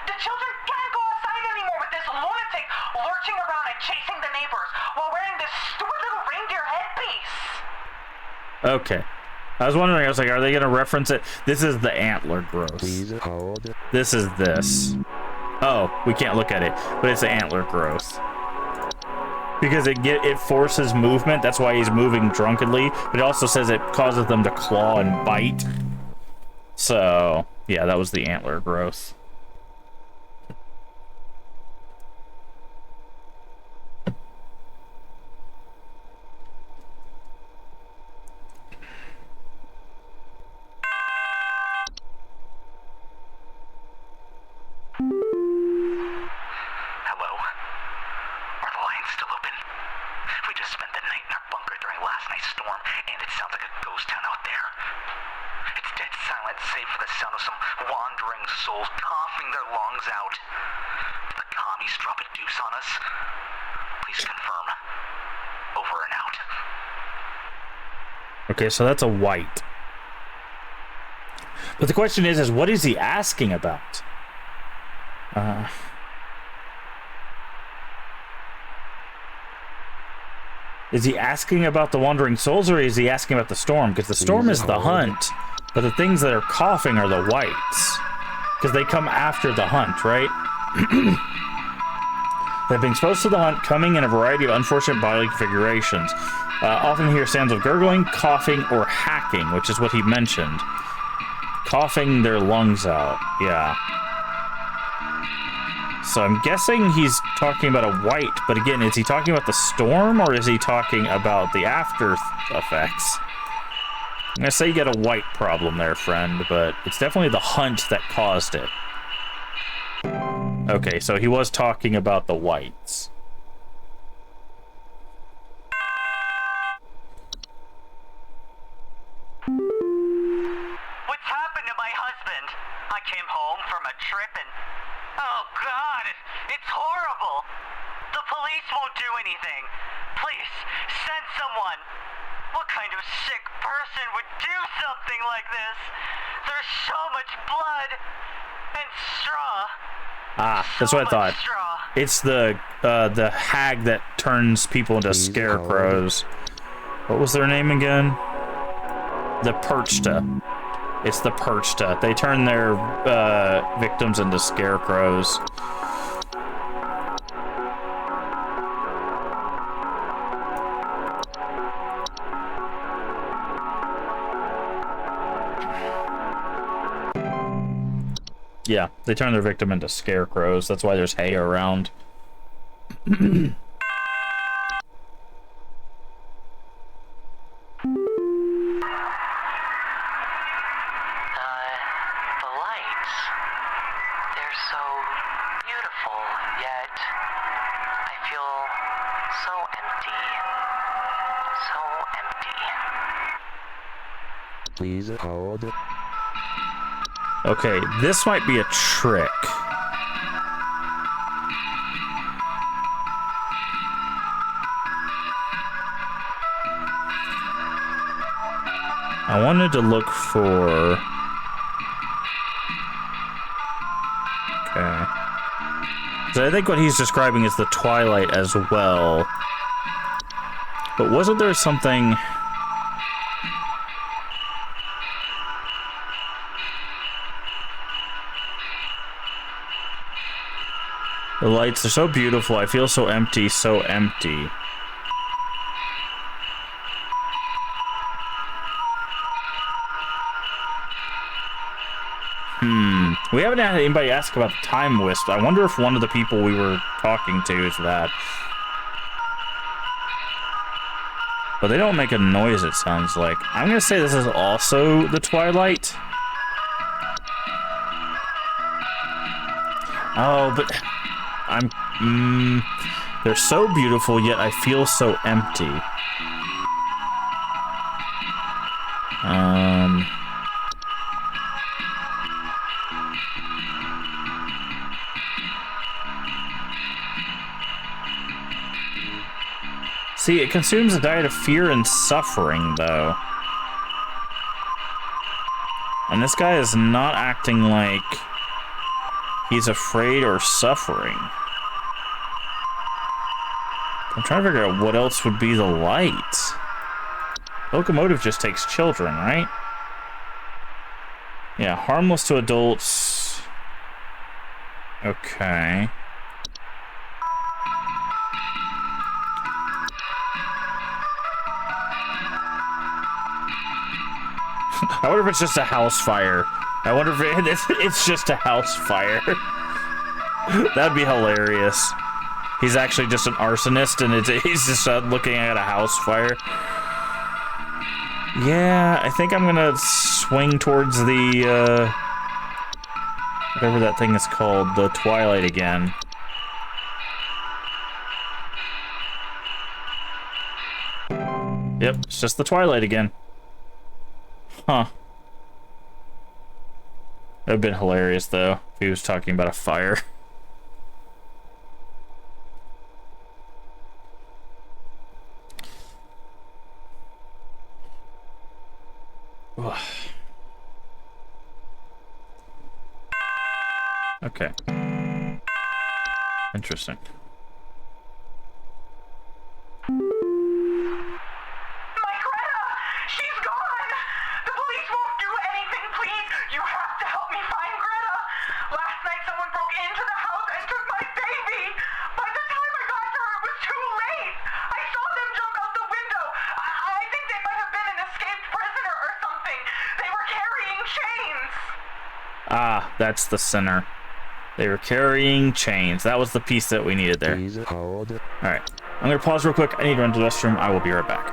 The children can't go outside anymore with this lunatic lurching around and chasing the neighbors while wearing this stupid little reindeer headpiece. Okay. I was wondering, I was like, are they going to reference it? This is the antler growth. Please hold. This is this. Oh, we can't look at it, but it's the antler growth. because it forces movement. That's why he's moving drunkenly. But it also says it causes them to claw and bite. So, yeah, that was the antler growth. Hello? Are the lines still open? We just spent the night in our bunker during last night's storm, and it sounds like a ghost town out there. It's dead silent, save for the sound of some wandering souls coughing their lungs out. Did the commies drop a deuce on us? Please confirm. Over and out. Okay, so that's a white. But the question is what is he asking about? Is he asking about the wandering souls, or is he asking about the storm? Because the storm is the hunt, but the things that are coughing are the whites. Because they come after the hunt, right? They've been exposed to the hunt, coming in a variety of unfortunate bodily configurations. Often hear sounds of gurgling, coughing, or hacking, which is what he mentioned. Coughing their lungs out, yeah. So I'm guessing he's talking about a white, but again, is he talking about the storm, or is he talking about the after effects? I'm gonna say you got a white problem there, friend, but it's definitely the hunt that caused it. Okay, so he was talking about the whites. What's happened to my husband? I came home from a trip and... Oh, God! It's horrible! The police won't do anything. Please, send someone. What kind of sick person would do something like this? There's so much blood and straw. Ah, that's what I thought. Straw. It's the hag that turns people into scarecrows. What was their name again? The Perchta. It's the Perchta. They turn their victims into scarecrows. Yeah, they turn their victim into scarecrows. That's why there's hay around. The lights, they're so beautiful, yet I feel so empty. So empty. Please hold. Okay, this might be a trick. I wanted to look for... Okay. So I think what he's describing is the twilight as well. But wasn't there something... The lights are so beautiful, I feel so empty, so empty. We haven't had anybody ask about the time wisp. I wonder if one of the people we were talking to is that. But they don't make a noise, it sounds like. I'm gonna say this is also the twilight. Oh, but... they're so beautiful, yet I feel so empty. See, it consumes a diet of fear and suffering, though. And this guy is not acting like he's afraid or suffering. I'm trying to figure out what else would be the light. Locomotive just takes children, right? Yeah, harmless to adults. Okay. I wonder if it's just a house fire. I wonder if it's just a house fire. That'd be hilarious. He's actually just an arsonist, and he's just looking at a house fire. Yeah, I think I'm gonna swing towards the, whatever that thing is called, the Twilight again. Yep, it's just the Twilight again. Huh. That would've been hilarious, though, if he was talking about a fire. Okay. Interesting. My Greta! She's gone! The police won't do anything, please! You have to help me find Greta! Last night someone broke into the house and took my baby! By the time I got to her, it was too late! I saw them jump out the window! I think they might have been an escaped prisoner or something! They were carrying chains! Ah, that's the center. They were carrying chains. That was the piece that we needed there. Please hold. Alright. I'm gonna pause real quick. I need to run to the restroom. I will be right back.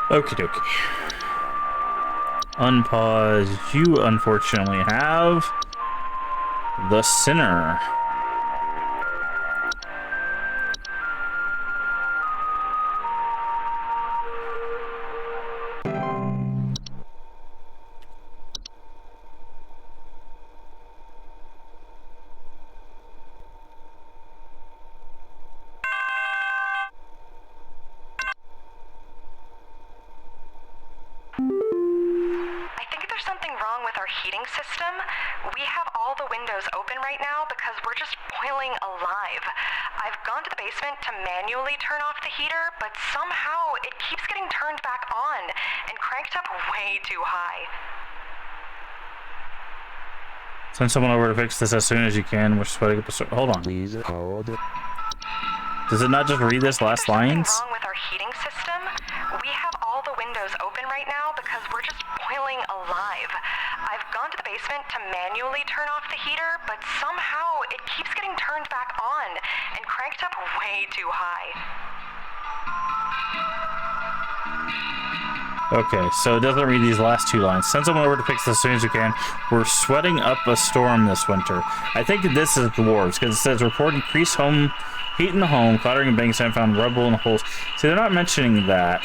Okie dokie. Unpause. You unfortunately have the Sinner. I think there's something wrong with our heating system. We have all the windows open right now because we're just boiling alive. I've gone to the basement to manually turn off the heater, but somehow it keeps getting turned back on and cranked up way too high. Send someone over to fix this as soon as you can. We're sweating up a hold on. Please hold. Does it not just read this last lines? Something wrong with our heating system? We have all the windows open right now because we're just boiling alive. I've gone to the basement to manually turn off the heater, but somehow it keeps getting turned back on and cranked up way too high. Okay, so it doesn't read these last two lines. Send someone over to fix this as soon as you can. We're sweating up a storm this winter. I think this is dwarves, because it says report increased home heat in the home, clattering and banging sound, found rubble in the holes. See, they're not mentioning that.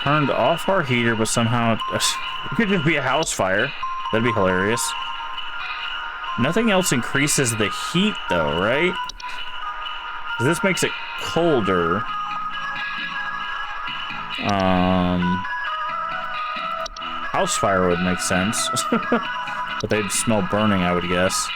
Turned off our heater, but somehow it could just be a house fire. That'd be hilarious. Nothing else increases the heat, though, right? This makes it colder. House fire would make sense. But they'd smell burning, I would guess.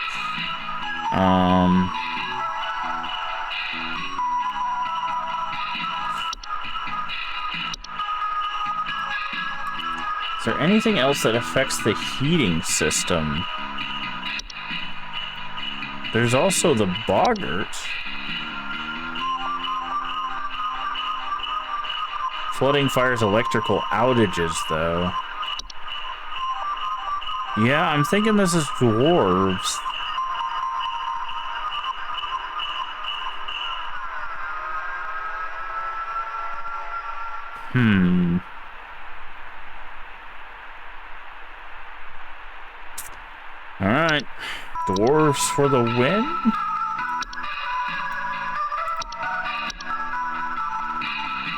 Is there anything else that affects the heating system? There's also the boggart. Flooding fires electrical outages, though. Yeah, I'm thinking this is dwarves. Alright. Dwarves for the win?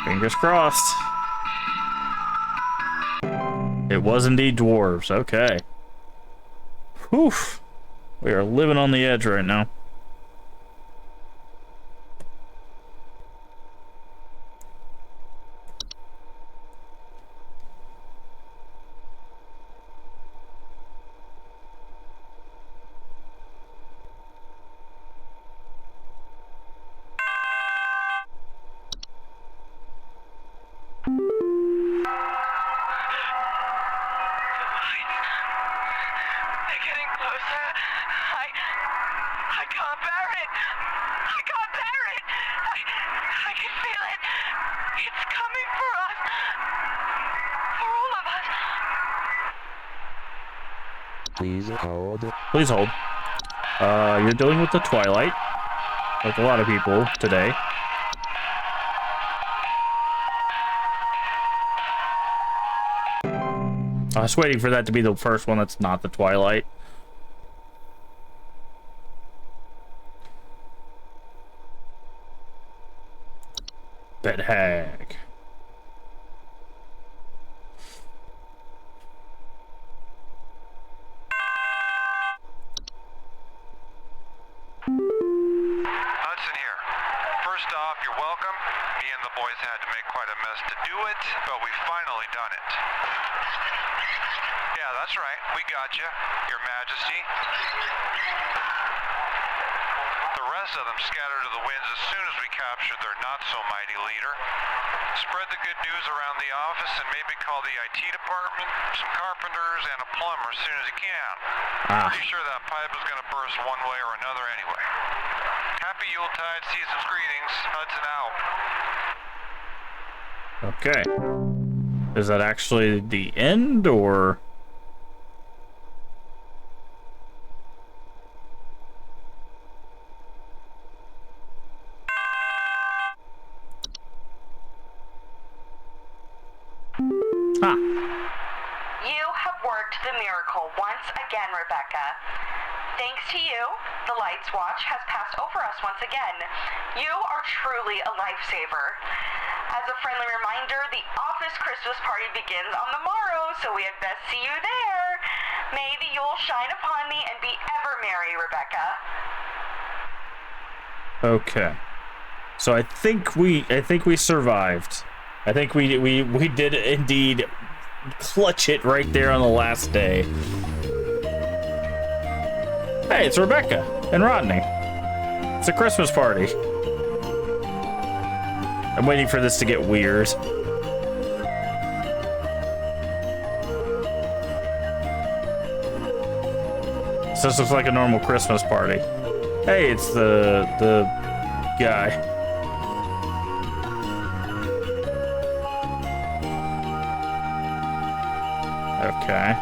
Fingers crossed. It was indeed dwarves. Okay. Whew. We are living on the edge right now. They're getting closer. I can't bear it. I can't bear it. I can feel it. It's coming for us. For all of us. Please hold. Please hold. You're dealing with the Twilight, like a lot of people today. I was waiting for that to be the first one that's not the Twilight. Bed hag. Hudson here. First off, you're welcome. Me and the boys had to make quite a mess to do it, but we finally done it. Yeah, that's right. We got you, Your Majesty. The rest of them scattered to the winds as soon as we captured their not-so-mighty leader. Spread the good news around the office and maybe call the IT department, some carpenters, and a plumber as soon as you can. Pretty sure that pipe is going to burst one way or another anyway. Happy Yuletide, season's greetings. Hudson out. Okay. Is that actually the end, or...? Huh. You have worked the miracle once again, Rebecca. Thanks to you, the Lights Watch has passed over us once again. You are truly a lifesaver. As a friendly reminder, the office Christmas party begins on the morrow, so we had best see you there. May the Yule shine upon thee and be ever merry, Rebecca. Okay. So I think we survived. I think we did indeed clutch it right there on the last day. Hey, it's Rebecca and Rodney. It's a Christmas party. I'm waiting for this to get weird. So this looks like a normal Christmas party. Hey, it's the guy. Okay.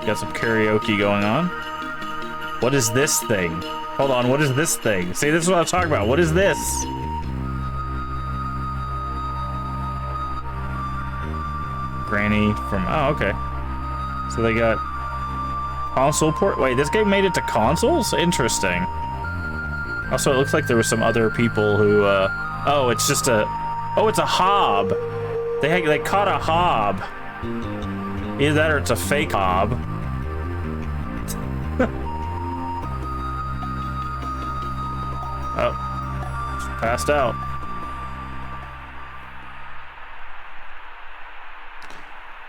Got some karaoke going on. What is this thing? Hold on, what is this thing? See, this is what I'm talking about. What is this? Granny from... Oh, okay. So they got console port. Wait, this game made it to consoles? Interesting. Also, it looks like there were some other people who... Oh, it's just a... Oh, it's a hob. They caught a hob. Either that or it's a fake hob. Oh. Passed out.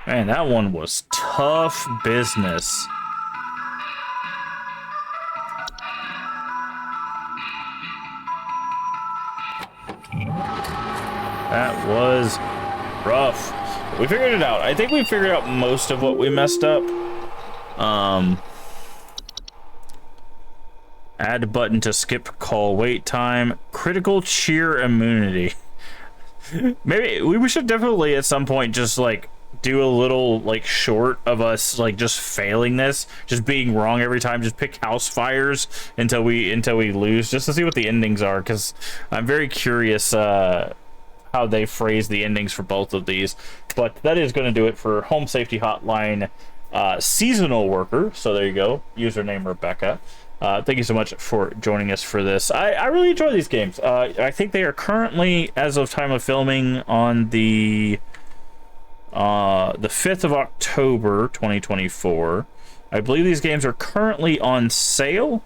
Man, that one was tough business. That was rough. We figured it out. I think we figured out most of what we messed up. Add button to skip call wait time. Critical cheer immunity. Maybe we should definitely at some point just like do a little like short of us like just failing this, just being wrong every time. Just pick house fires until we lose, just to see what the endings are, because I'm very curious how they phrase the endings for both of these. But that is going to do it for Home Safety Hotline Seasonal Worker. So there you go, username Rebecca. Thank you so much for joining us for this. I really enjoy these games. I think they are currently, as of time of filming, on the 5th of October 2024. I believe these games are currently on sale.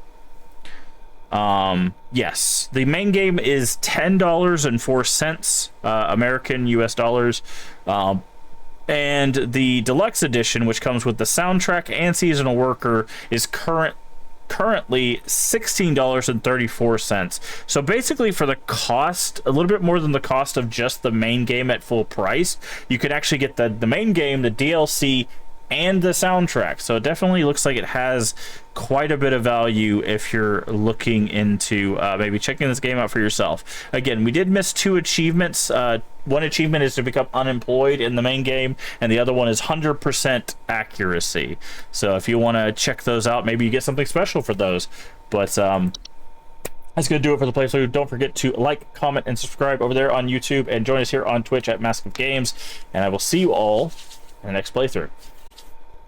Yes, the main game is $10.04 American US dollars. And the deluxe edition, which comes with the soundtrack and seasonal worker, is currently $16.34. So basically, for the cost, a little bit more than the cost of just the main game at full price, you could actually get the main game, the DLC, and the soundtrack. So it definitely looks like it has quite a bit of value if you're looking into maybe checking this game out for yourself. Again, we did miss 2 achievements. One achievement is to become unemployed in the main game, and the other one is 100% accuracy. So if you want to check those out, maybe you get something special for those. But that's going to do it for the playthrough. Don't forget to like, comment, and subscribe over there on YouTube, and join us here on Twitch at MaskofGames. And I will see you all in the next playthrough.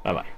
Bye-bye.